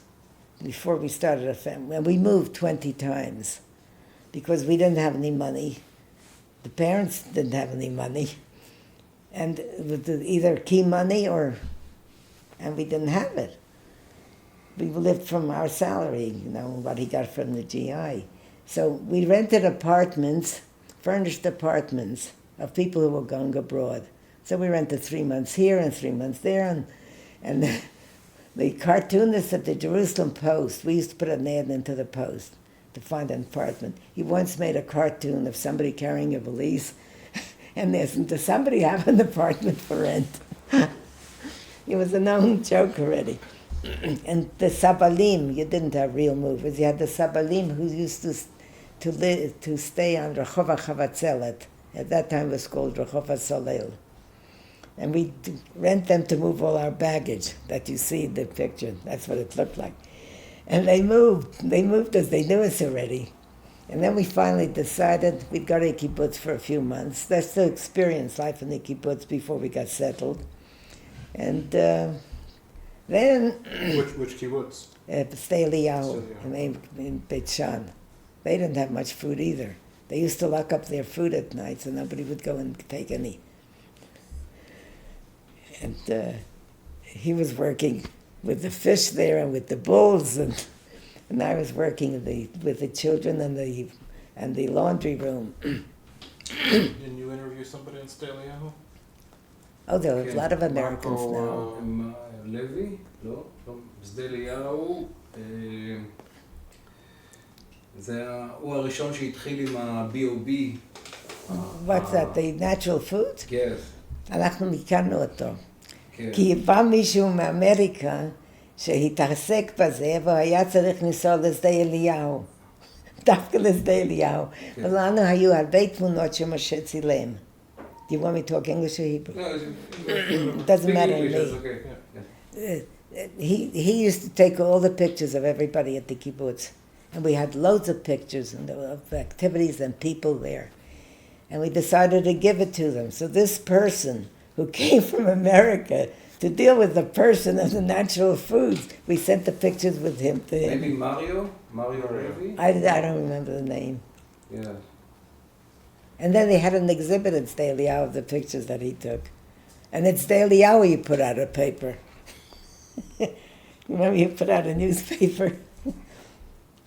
before we started a family. And we moved 20 times because we didn't have any money. The parents didn't have any money. And with either key money and we didn't have it. We lived from our salary, what he got from the GI. So we rented apartments, furnished apartments of people who were going abroad. So we rented 3 months here and 3 months there. And the cartoonist at the Jerusalem Post, we used to put an ad into the Post to find an apartment. He once made a cartoon of somebody carrying a valise, and does somebody have an apartment for rent? It was a known joke already. And the Sabalim, you didn't have real movers. You had the Sabalim who used to stay on Rehov HaChavatzelet. At that time it was called Rehov HaSolel. And we rent them to move all our baggage that you see in the picture. That's what it looked like. And they moved us, they knew us already. And then we finally decided we'd go to a kibbutz for a few months. That's to experience life in the kibbutz before we got settled. And then Which kibbutz? Sde Eliyahu Sde in Beit Shan. They didn't have much food either. They used to lock up their food at night so nobody would go and take any. And he was working with the fish there and with the bulls, and I was working with the children and the laundry room. Didn't you interview somebody in Sde Eliyahu? Oh, there are a lot of Americans now. לוי? לא, בשדה אליהו. הוא הראשון שהתחיל עם ה-B.O.B. What's that, the natural food? כן. אנחנו מכרנו אותו. כן. כי בא מישהו מאמריקה שהתעסק בזה, והוא היה צריך לנסוע לשדה אליהו. דווקא לשדה אליהו. ולנו היו הרבה תמונות שמשה צילם. Do you want me to talk English or Hebrew? No, It doesn't matter to me. Okay. Yeah. He used to take all the pictures of everybody at the kibbutz. And we had loads of pictures and of activities and people there. And we decided to give it to them. So this person who came from America to deal with the person and the natural foods, we sent the pictures with him to him. Maybe Mario Levy? I don't remember the name. Yeah. And then they had an exhibit in Sde Eliyahu of the pictures that he took. And at Sde Eliyahu he put out a paper. Remember he put out a newspaper?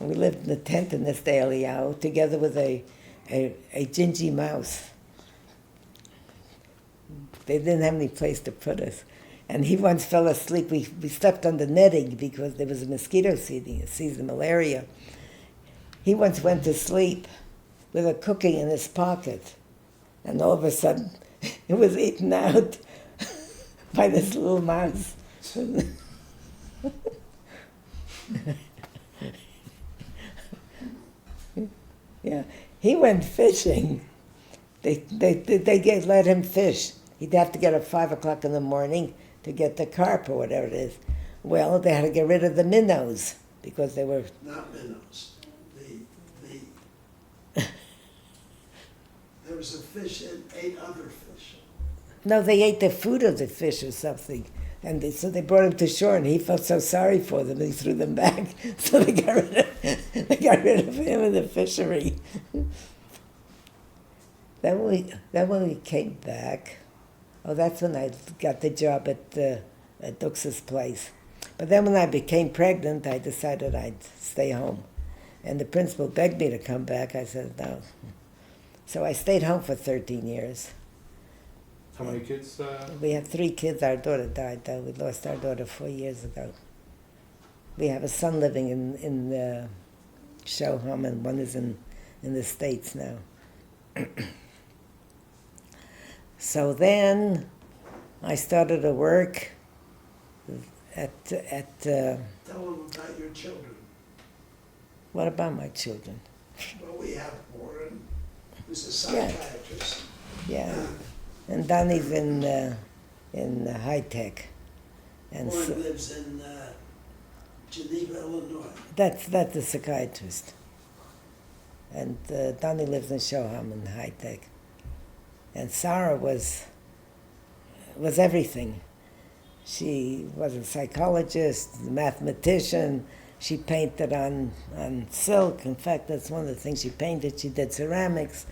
We lived in a tent in the Sde Eliyahu together with a gingy mouse. They didn't have any place to put us. And he once fell asleep. We slept on the netting because there was a mosquito season, malaria. He once went to sleep with a cookie in his pocket. And all of a sudden, it was eaten out by this little mouse. Yeah, he went fishing. They let him fish. He'd have to get up 5 o'clock in the morning to get the carp or whatever it is. Well, they had to get rid of the minnows because they were... Not minnows. There was a fish and 8 other fish. No, they ate the food of the fish or something. And so they brought him to shore, and he felt so sorry for them, he threw them back. So they got rid of him in the fishery. Then when we came back, that's when I got the job at Dux's place. But then when I became pregnant, I decided I'd stay home. And the principal begged me to come back. I said no. So I stayed home for 13 years. How many kids? We have 3 kids. Our daughter died, though. We lost our daughter 4 years ago. We have a son living in Shoham, and one is in the States now. So then I started to work at Tell them about your children. What about my children? Well, we have Warren, who's a psychiatrist. Yeah. And Donnie's in high tech. And Warren so, lives in Geneva, Illinois. that's a psychiatrist. And Donnie lives in Shoham in high tech. And Sarah was everything. She was a psychologist, a mathematician. She painted on silk. In fact, that's one of the things she painted. She did ceramics.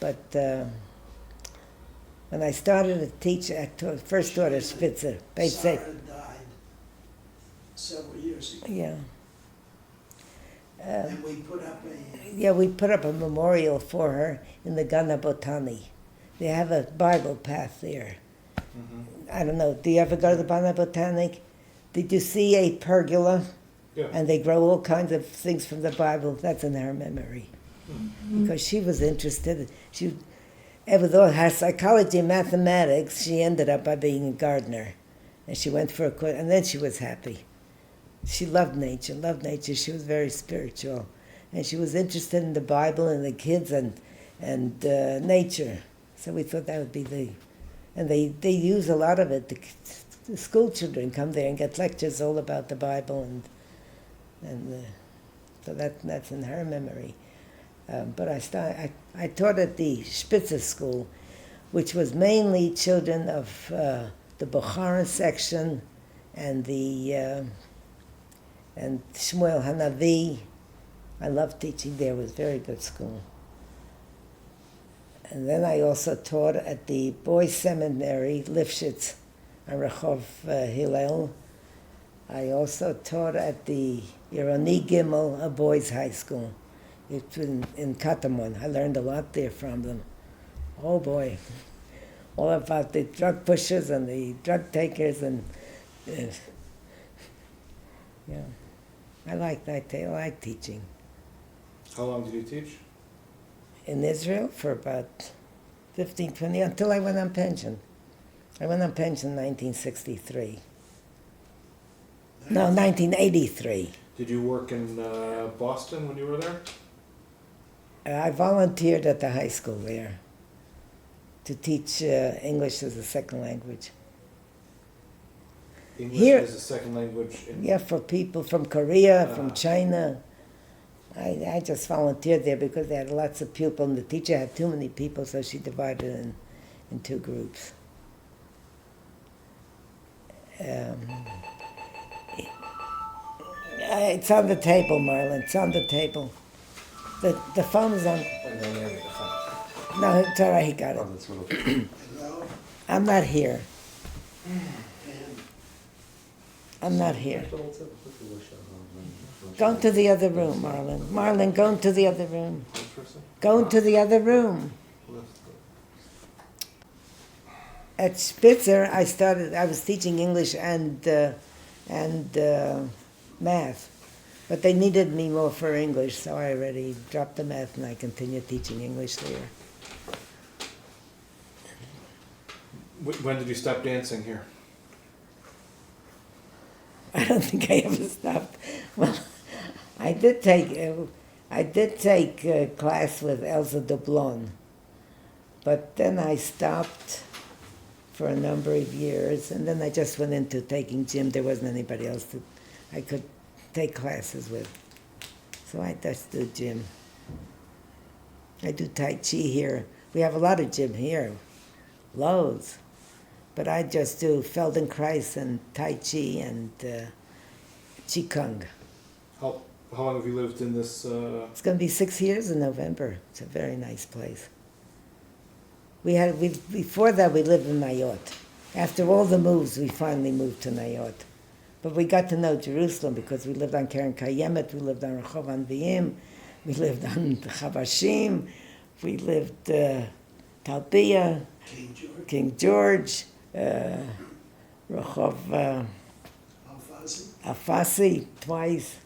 But when I started to teach, I first taught at Spitzer. Sarah died several years ago. Yeah. And we put up We put up a memorial for her in the Gana Botani. They have a Bible path there. Mm-hmm. I don't know, do you ever go to the Gana Botanic? Did you see a pergola? Yeah. And they grow all kinds of things from the Bible. That's in her memory. Mm-hmm. Because she was interested. With all her psychology and mathematics, she ended up by being a gardener. And she went for a course, and then she was happy. She loved nature. She was very spiritual. And she was interested in the Bible and the kids and nature. So we thought that would be and they use a lot of it. The school children come there and get lectures all about the Bible, and so that's in her memory. But I taught at the Spitzer School, which was mainly children of the Bukharan section and and Shmuel Hanavi. I loved teaching there. It was a very good school. And then I also taught at the boys' seminary, Lifshitz, on Rehov Hillel. I also taught at the Ironi Gimel, a boys' high school. It's in Katamon. I learned a lot there from them. Oh boy. All about the drug pushers and the drug takers and yeah. I like teaching. How long did you teach? In Israel for about 15, 20, until I went on pension. I went on pension in 1963. No, 1983. Did you work in Boston when you were there? I volunteered at the high school there to teach English as a second language. English Here- as a second language in Yeah, for people from Korea, from China. I just volunteered there because they had lots of pupils, and the teacher had too many people, so she divided in two groups. It's on the table, Marlon. It's on the table. The phone is on. No, it's all right. He got it. Hello? I'm not here. And I'm not here. Go into the other room, Marlon. Marlon, go into the other room. Go into the other room. At Spitzer, I was teaching English and math, but they needed me more for English, so I already dropped the math and I continued teaching English there. When did you stop dancing here? I don't think I ever stopped. Well, I did take a class with Elsa Dublon, but then I stopped for a number of years, and then I just went into taking gym. There wasn't anybody else that I could take classes with, so I just do gym. I do Tai Chi here. We have a lot of gym here, loads. But I just do Feldenkrais and Tai Chi and Qigong. How long have you lived in this? It's going to be 6 years in November. It's a very nice place. Before that, we lived in Nayot. After all the moves, we finally moved to Nayot. But we got to know Jerusalem because we lived on Keren Kayemet, we lived on Rehov Anviim, we lived on Chavashim, we lived Talpiah, King George, Rehov Alfasi twice.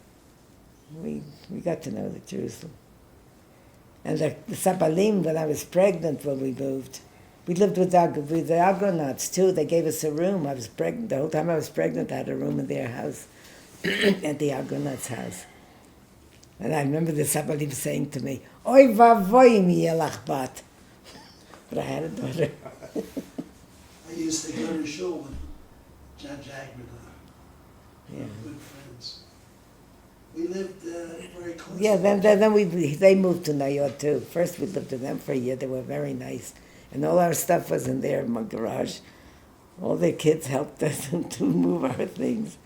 We got to know the Jerusalem. And the Sabalim, when I was pregnant when we moved, we lived with the agronauts too. They gave us a room. I was pregnant. The whole time I was pregnant, I had a room in their house, at the agronauts' house. And I remember the Sabalim saying to me, Oy vavoy mi yelach bat. But I had a daughter. I used to go to shul with Judge Agnew. Yeah. Good friends. We lived very close. Yeah, then they moved to Nayot too. First we lived with them for a year. They were very nice. And all our stuff was in there in my garage. All the kids helped us to move our things.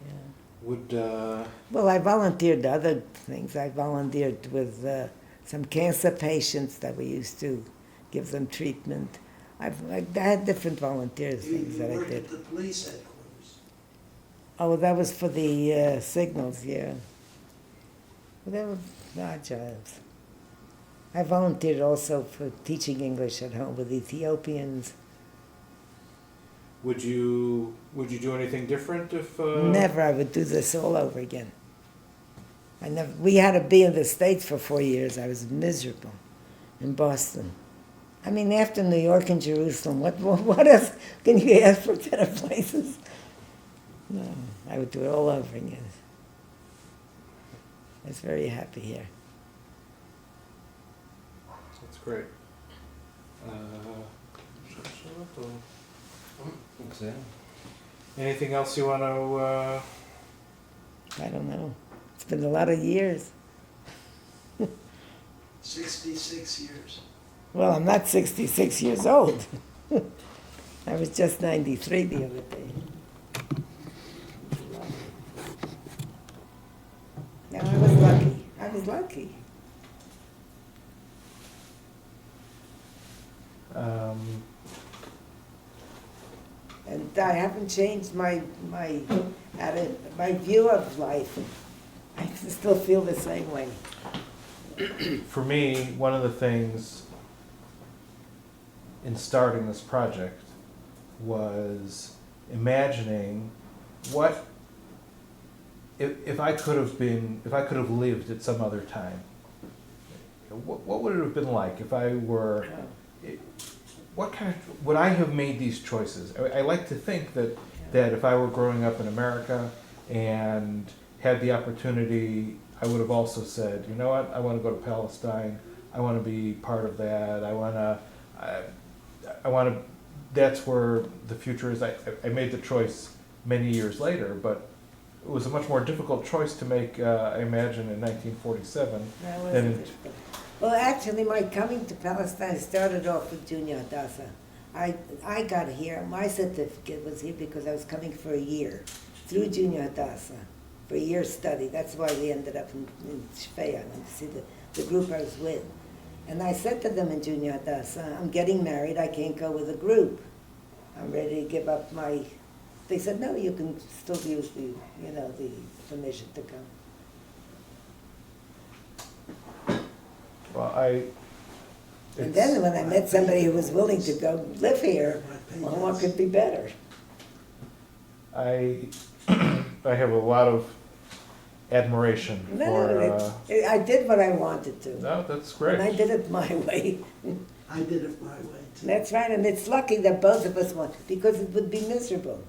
Yeah. Well, I volunteered other things. I volunteered with some cancer patients that we used to give them treatment. I had different volunteer things that I worked did. at the police headquarters. Oh, that was for the signals, yeah. Well, they were odd jobs. I volunteered also for teaching English at home with Ethiopians. Would you do anything different if? Never. I would do this all over again. We had to be in the States for 4 years. I was miserable in Boston. I mean, after New York and Jerusalem, what else can you ask for better places? No, I would do it all over again. I was very happy here. That's great. Anything else you want to? I don't know. It's been a lot of years. 66 years. Well, I'm not 66 years old. I was just 93 the other day. No, I was lucky. I was lucky. And I haven't changed my view of life. I still feel the same way. For me, one of the things in starting this project was imagining what if I could have lived at some other time. What would it have been like if I were? Would I have made these choices? I like to think that if I were growing up in America and had the opportunity, I would have also said, you know what, I want to go to Palestine. I want to be part of that. I want to. That's where the future is. I made the choice many years later, but it was a much more difficult choice to make, I imagine, in 1947 than in. Well, actually, my coming to Palestine started off with Junior Hadassah. I got here, my certificate was here because I was coming for a year through Junior Hadassah, for a year's study. That's why we ended up in Shfei. I went to see the group I was with. And I said to them in Junior Hadassah, I'm getting married, I can't go with a group. I'm ready to give up my... They said, no, you can still use the permission to come. Well, And then when I met somebody who was willing to go live here, well, what could be better? I have a lot of admiration for. I did what I wanted to. No, that's great. And I did it my way. I did it my way too. That's right, and it's lucky that both of us want, because it would be miserable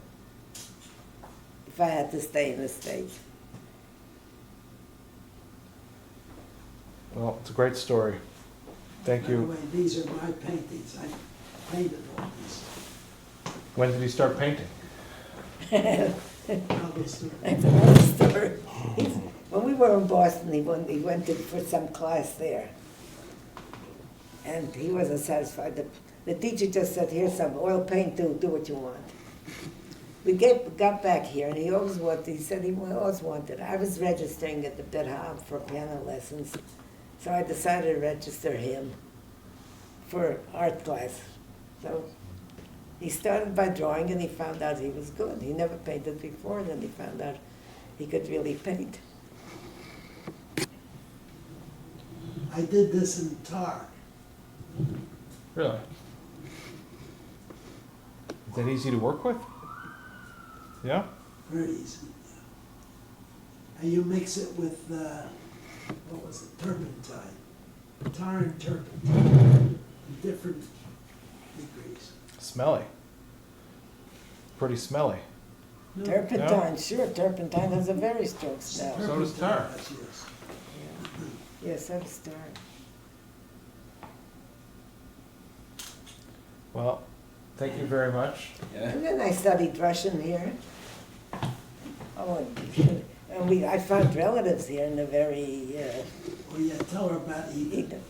if I had to stay in the States. Well, it's a great story. Thank By the you. way, these are my paintings. I painted all these. When did he start painting? That's That's another story. When we were in Boston, he went for some class there. And he wasn't satisfied. The teacher just said, here's some oil paint, do what you want. We got back here, and he always wanted. I was registering at the Bet Ha'am for piano lessons, so I decided to register him for art class. So he started by drawing, and he found out he was good. He never painted before, and then he found out he could really paint. I did this in tar. Really? Is that easy to work with? Yeah? Very easy. And you mix it with, what was it, turpentine. Tar and turpentine, in different degrees. Smelly. Pretty smelly. No, Turpentine, sure, turpentine has a very strong smell. So does tar. turpentine, yes. Yes, so does tar. Well, thank you very much. And then I studied Russian here. Oh, and I found relatives here in a very... Well, yeah, tell her about Eden.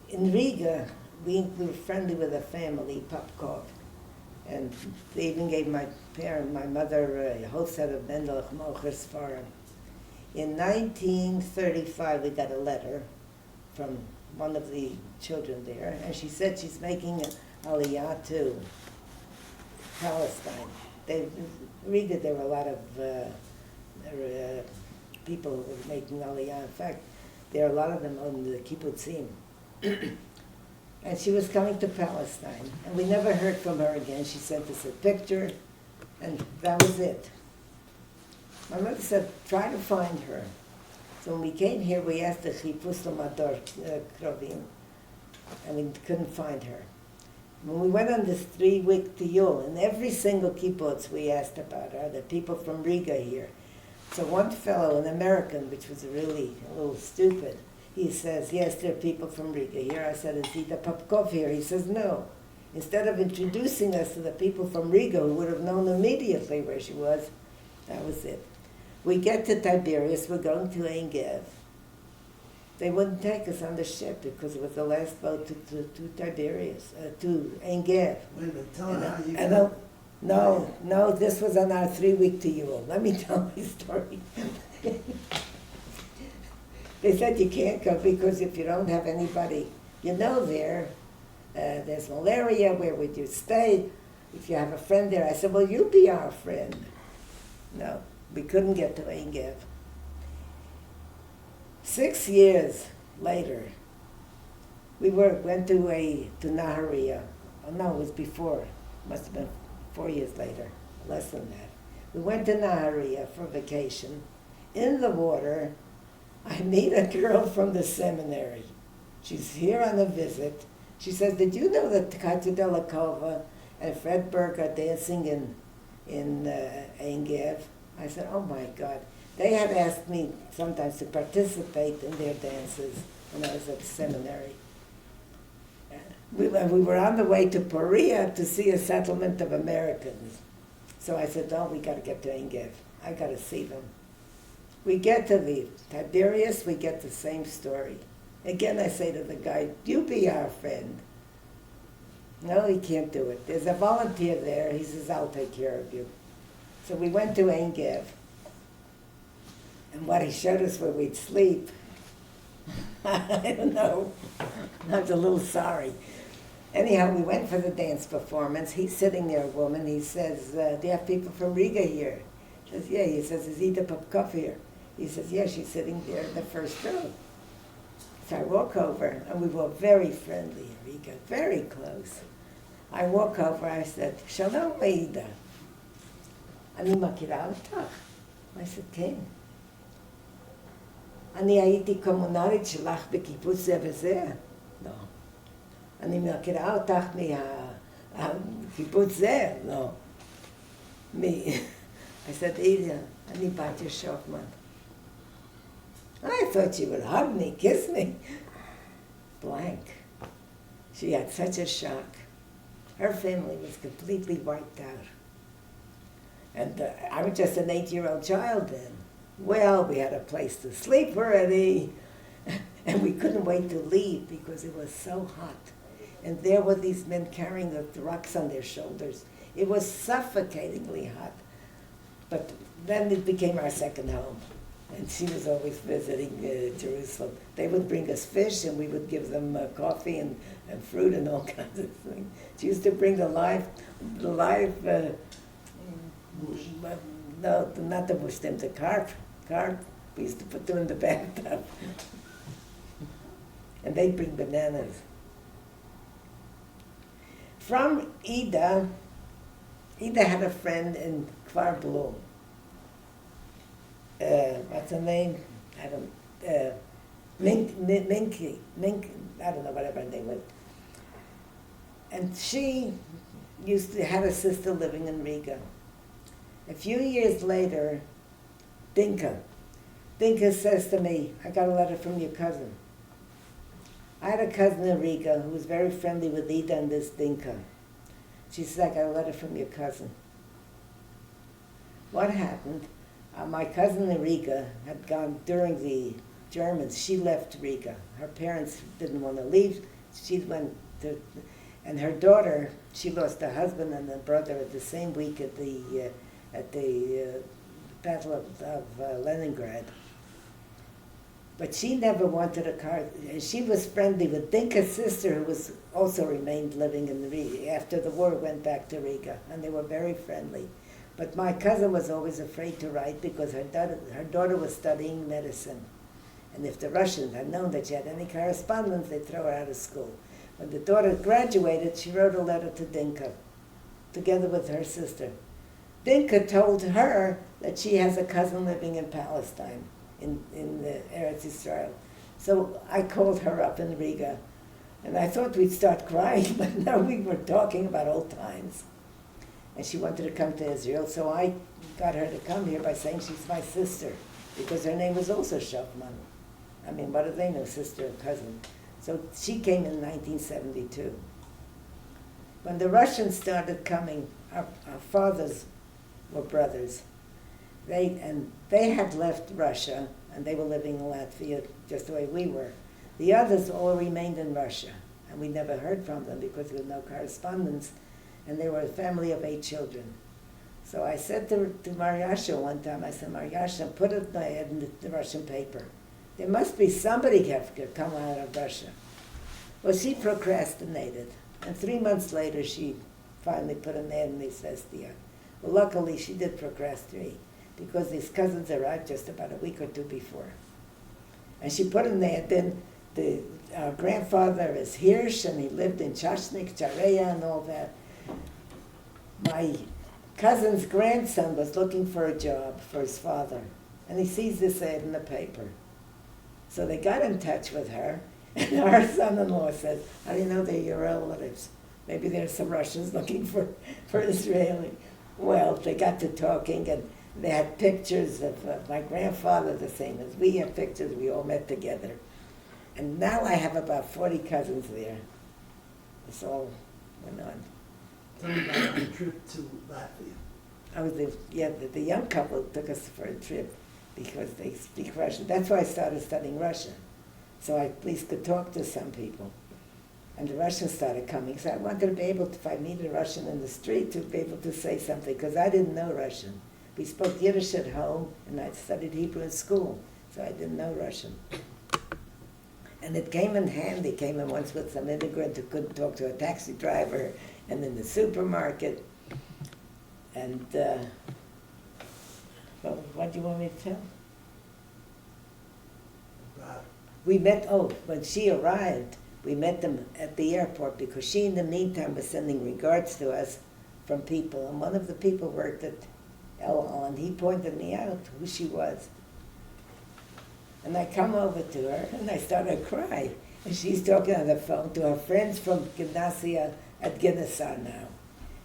In Riga, we were friendly with a family, Popkov. And they even gave my mother, a whole set of Mendelech Mocher's Sfarim. In 1935, we got a letter from one of the children there, and she said she's making an Aliyah to Palestine. Riga, there were a lot of people who were making Aliyah. In fact, there are a lot of them on the kibbutzim. And she was coming to Palestine, and we never heard from her again. She sent us a picture, and that was it. My mother said, try to find her. So when we came here, we asked the Chipus Lamador Krovim, and we couldn't find her. When we went on this 3-week tiyul, in every single kibbutz we asked about her, the people from Riga here. So one fellow, an American, which was really a little stupid, he says, yes, there are people from Riga here. I said, is Ida Popkov here? He says, no. Instead of introducing us to the people from Riga, who would have known immediately where she was, that was it. We get to Tiberias, we're going to Ein Gev. They wouldn't take us on the ship because it was the last boat to Tiberias, to Ein Gev. Wait a minute, tell her how you And got. no, this was on our 3-week to Europe. Let me tell my story. They said you can't go because if you don't have anybody you know there, there's malaria, where would you stay? If you have a friend there, I said, well, you be our friend. No, we couldn't get to Ein Gev. 6 years later, we went to Nahariya. Oh no, it was before. Must have been 4 years later, less than that. We went to Nahariya for vacation. In the water, I meet a girl from the seminary. She's here on a visit. She says, did you know that Katya Delakova and Fred Berg are dancing in Ein Gev? I said, oh my God. They had asked me sometimes to participate in their dances when I was at the seminary. We were on the way to Perea to see a settlement of Americans. So I said, oh, we got to get to Ein Gev. I got to see them. We get to the Tiberias, we get the same story. Again, I say to the guy, you be our friend. No, he can't do it. There's a volunteer there. He says, I'll take care of you. So we went to Ein Gev. And what he showed us where we'd sleep, I don't know. I was a little sorry. Anyhow, we went for the dance performance. He's sitting there, a woman. He says, do you have people from Riga here? She says, yeah. He says, is Ida Popkov here? He says, yeah, she's sitting there in the first row. So I walk over, and we were very friendly in Riga, very close. I walk over, I said, Shalom, Ida. אני מכירה אותך. I said, כן. אני הייתי קומונרית שלך בקיבוץ זה וזה? לא. אני מכירה אותך מהקיבוץ זה? לא. I said, Ida, אני בתיה שופמן. I thought she would hug me, kiss me. Blank. She had such a shock. Her family was completely wiped out. And I was just an 8-year-old child then. Well, we had a place to sleep already, and we couldn't wait to leave because it was so hot. And there were these men carrying the rocks on their shoulders. It was suffocatingly hot. But then it became our second home. And she was always visiting Jerusalem. They would bring us fish, and we would give them coffee and fruit and all kinds of things. She used to bring the live, no, not the bush, the carp. We used to put them in the bathtub. And they'd bring bananas. From Ida had a friend in Kfar Blum. What's her name? I don't, Minky, I don't know, whatever her name was. And she had a sister living in Riga. A few years later, Dinka says to me, I got a letter from your cousin. I had a cousin in Riga who was very friendly with Ida and this Dinka. She says, I got a letter from your cousin. What happened? My cousin in Riga had gone during the Germans. She left Riga. Her parents didn't want to leave. She went to, and her daughter, she lost her husband and a brother at the same week at the Battle of Leningrad. But she never wanted a car. She was friendly with Dinka's sister, who was also remained living in Riga. After the war, went back to Riga, and they were very friendly. But my cousin was always afraid to write because her daughter was studying medicine. And if the Russians had known that she had any correspondence, they'd throw her out of school. When the daughter graduated, she wrote a letter to Dinka, together with her sister. Dinka told her that she has a cousin living in Palestine, in the Eretz Israel. So I called her up in Riga, and I thought we'd start crying, but no, we were talking about old times. And she wanted to come to Israel, so I got her to come here by saying she's my sister, because her name was also Shofman. I mean, what do they know, sister and cousin? So she came in 1972. When the Russians started coming, our fathers were brothers. They had left Russia, and they were living in Latvia just the way we were. The others all remained in Russia, and we never heard from them because there was no correspondence, and they were a family of 8 children. So I said to Maryasha one time, I said, Maryasha, put it in the Russian paper. There must be somebody have come out of Russia. Well, she procrastinated, and 3 months later she finally put an ad in the Izvestia. Well, luckily she did procrastinate, because these cousins arrived just about a week or 2 before. And she put an ad in, our grandfather is Hirsch, and he lived in Chashnik, Chareya, and all that. My cousin's grandson was looking for a job for his father, and he sees this ad in the paper. So they got in touch with her, and our son-in-law said, how do you know they're your relatives? Maybe there's some Russians looking for Israeli. Well, they got to talking, and they had pictures of my grandfather, the same as we have pictures. We all met together. And now I have about 40 cousins there. It's all went on. Tell me about your trip to Latvia. I was the young couple took us for a trip because they speak Russian. That's why I started studying Russian, so I at least could talk to some people. And the Russians started coming, so I wanted to be able to, if I meet a Russian in the street, to be able to say something, because I didn't know Russian. We spoke Yiddish at home, and I studied Hebrew in school, so I didn't know Russian. And it came in handy, came in once with some immigrant who couldn't talk to a taxi driver, and in the supermarket. And, well, what do you want me to tell? About We met, when she arrived, we met them at the airport because she, in the meantime, was sending regards to us from people. And one of the people worked at El, and he pointed me out who she was. And I come over to her, and I started crying. And she's talking on the phone to her friends from Gymnasia at Hadassah now.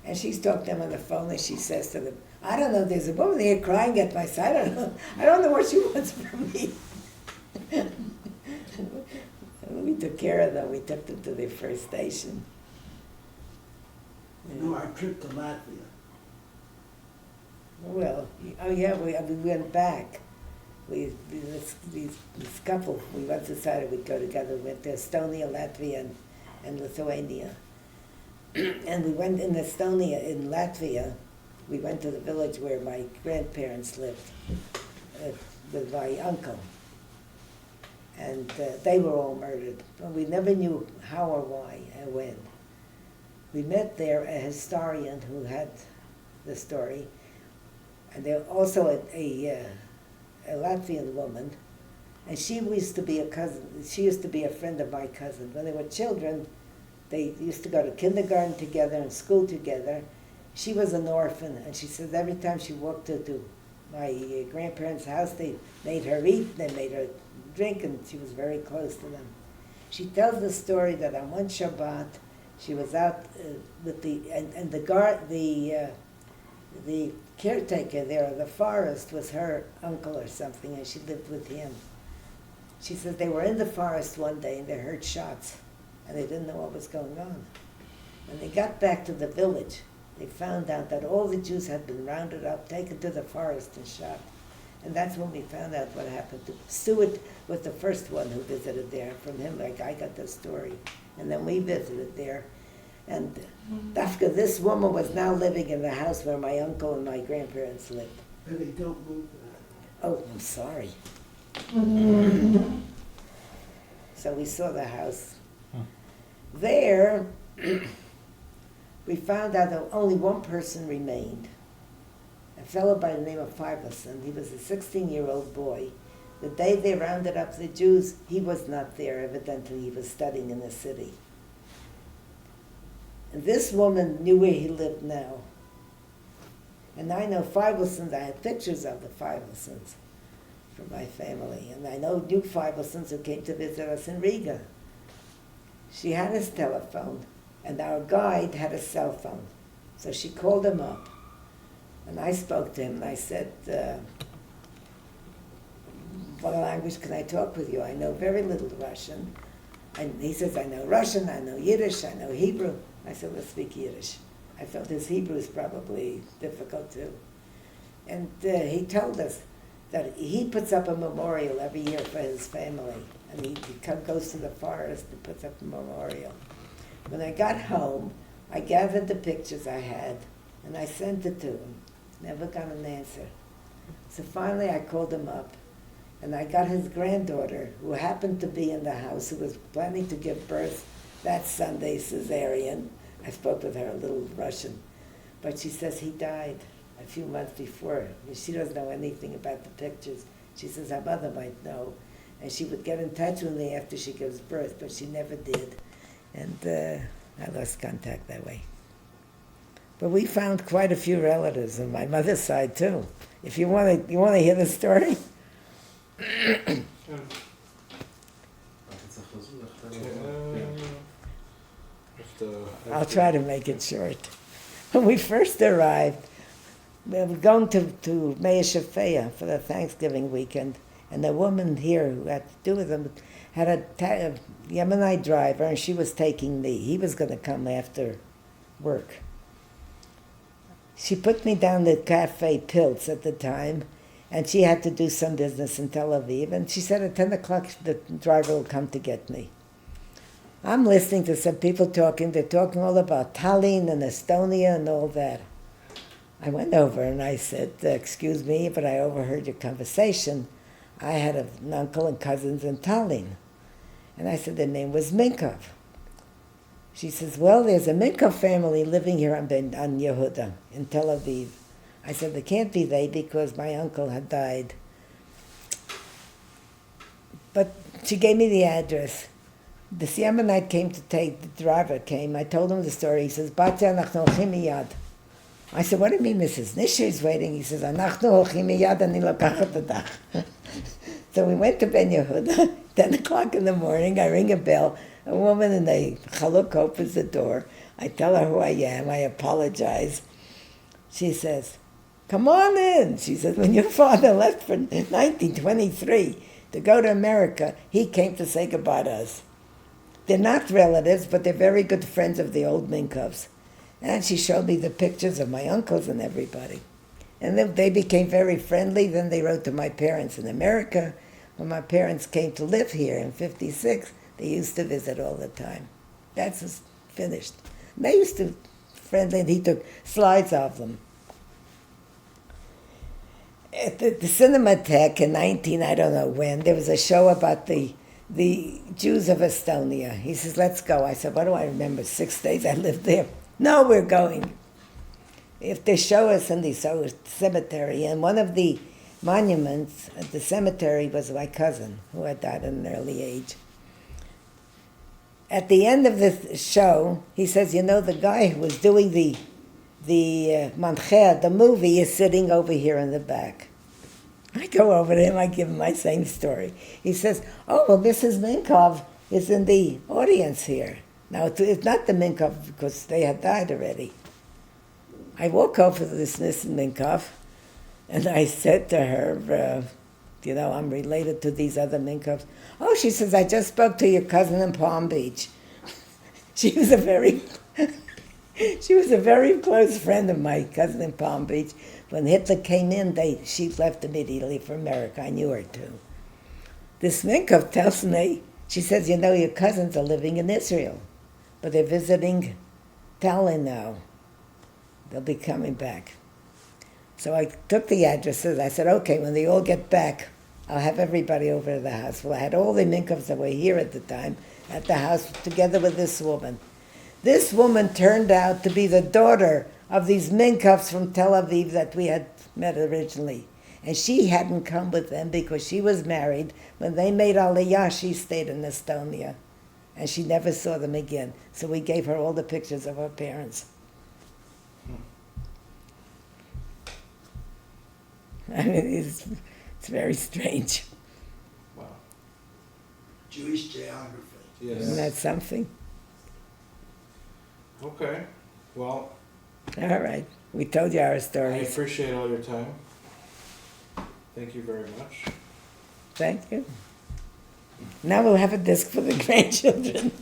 And she's talking to them on the phone, and she says to them, I don't know, there's a woman here crying at my side. I don't know what she wants from me. We took care of them. We took them to their first station. you know, our trip to Latvia. Well, we went back. This couple, we once decided we'd go together. We went to Estonia, Latvia, and Lithuania. And we went in Estonia, in Latvia, we went to the village where my grandparents lived with my uncle. And they were all murdered. But we never knew how or why and when. We met there a historian who had the story, and there also a Latvian woman, and she used to be a cousin. She used to be a friend of my cousin. When they were children, they used to go to kindergarten together and school together. She was an orphan, and she says every time she walked to my grandparents' house, they made her eat, they made her drink, and she was very close to them. She tells the story that on one Shabbat, she was out with the caretaker there of the forest was her uncle or something, and she lived with him. She says they were in the forest one day and they heard shots, and they didn't know what was going on. When they got back to the village, they found out that all the Jews had been rounded up, taken to the forest and shot. And that's when we found out what happened to Stewart was the first one who visited there. From him, like, I got the story. And then we visited there. And Dafka, this woman was now living in the house where my uncle and my grandparents lived. Billy, don't move that. Oh, I'm sorry. So we saw the house. There, we found out that only one person remained. A fellow by the name of Fiverson. He was a 16-year-old boy. The day they rounded up the Jews, he was not there. Evidently, he was studying in the city. And this woman knew where he lived now. And I know Fiversons, I had pictures of the Fiversons from my family. And I knew Fiversons who came to visit us in Riga. She had his telephone, and our guide had a cell phone. So she called him up. And I spoke to him, and I said, what language can I talk with you? I know very little Russian. And he says, I know Russian, I know Yiddish, I know Hebrew. I said, let's speak Yiddish. I felt his Hebrew is probably difficult too. And he told us, that he puts up a memorial every year for his family. And he goes to the forest and puts up a memorial. When I got home, I gathered the pictures I had and I sent it to him. Never got an answer. So finally I called him up and I got his granddaughter, who happened to be in the house, who was planning to give birth that Sunday, cesarean. I spoke with her a little Russian, but she says he died a few months before. She doesn't know anything about the pictures. She says her mother might know, and she would get in touch with me after she gives birth, but she never did. And I lost contact that way. But we found quite a few relatives on my mother's side too. If you want to hear the story? I'll try to make it short. When we first arrived, we were going to Meir Shafeah for the Thanksgiving weekend, and the woman here who had to do with them had a Yemenite driver, and she was taking me. He was going to come after work. She put me down at Cafe Pilz at the time, and she had to do some business in Tel Aviv, and she said at 10 o'clock the driver will come to get me. I'm listening to some people talking. They're talking all about Tallinn and Estonia and all that. I went over and I said, excuse me, but I overheard your conversation. I had an uncle and cousins in Tallinn. And I said, their name was Minkov. She says, well, there's a Minkov family living here on Yehuda in Tel Aviv. I said, they can't be they because my uncle had died. But she gave me the address. The Yemenite came to take, the driver came. I told him the story. He says, Batya, אנחנו הולכים מיד. I said, what do you mean, Mrs. Nisha is waiting? He says, אנחנו הולכים מיד, אני לוקחת אותך. So we went to Ben Yehuda, 10 o'clock in the morning. I ring a bell. A woman in a chaluk opens the door. I tell her who I am. I apologize. She says, come on in. She says, when your father left for 1923 to go to America, he came to say goodbye to us. They're not relatives, but they're very good friends of the old Minkovs. And she showed me the pictures of my uncles and everybody. And then they became very friendly. Then they wrote to my parents in America. When my parents came to live here in 56, they used to visit all the time. That's finished. And they used to friendly, and he took slides of them. At the Cinematheque in I don't know when, there was a show about the Jews of Estonia. He says, let's go. I said, what do I remember? 6 days I lived there. No, we're going. If they show us in the cemetery, and one of the monuments at the cemetery was my cousin, who had died at an early age. At the end of the show, he says, you know, the guy who was doing the mancher, the movie, is sitting over here in the back. I go over to him, I give him my same story. He says, oh, well, Mrs. Minkov is in the audience here. Now, it's not the Minkov because they had died already. I walk over to this Mrs. Minkov, and I said to her, you know, I'm related to these other Minkovs. Oh, she says, I just spoke to your cousin in Palm Beach. She was a very close friend of my cousin in Palm Beach. When Hitler came in, she left immediately for America. I knew her too. This Minkov tells me, she says, you know, your cousins are living in Israel, but they're visiting Tallinn now. They'll be coming back. So I took the addresses. I said, okay, when they all get back, I'll have everybody over to the house. Well, I had all the Minkovs that were here at the time at the house together with this woman. This woman turned out to be the daughter of these Minkovs from Tel Aviv that we had met originally. And she hadn't come with them because she was married. When they made Aliyah, she stayed in Estonia. And she never saw them again. So we gave her all the pictures of her parents. I mean, it's very strange. Wow. Jewish geography. Yes. Isn't that something? Okay. Well, All right. We told you our I stories. appreciate all your time. Thank you very much. Thank you. Now we'll have a disc for the grandchildren.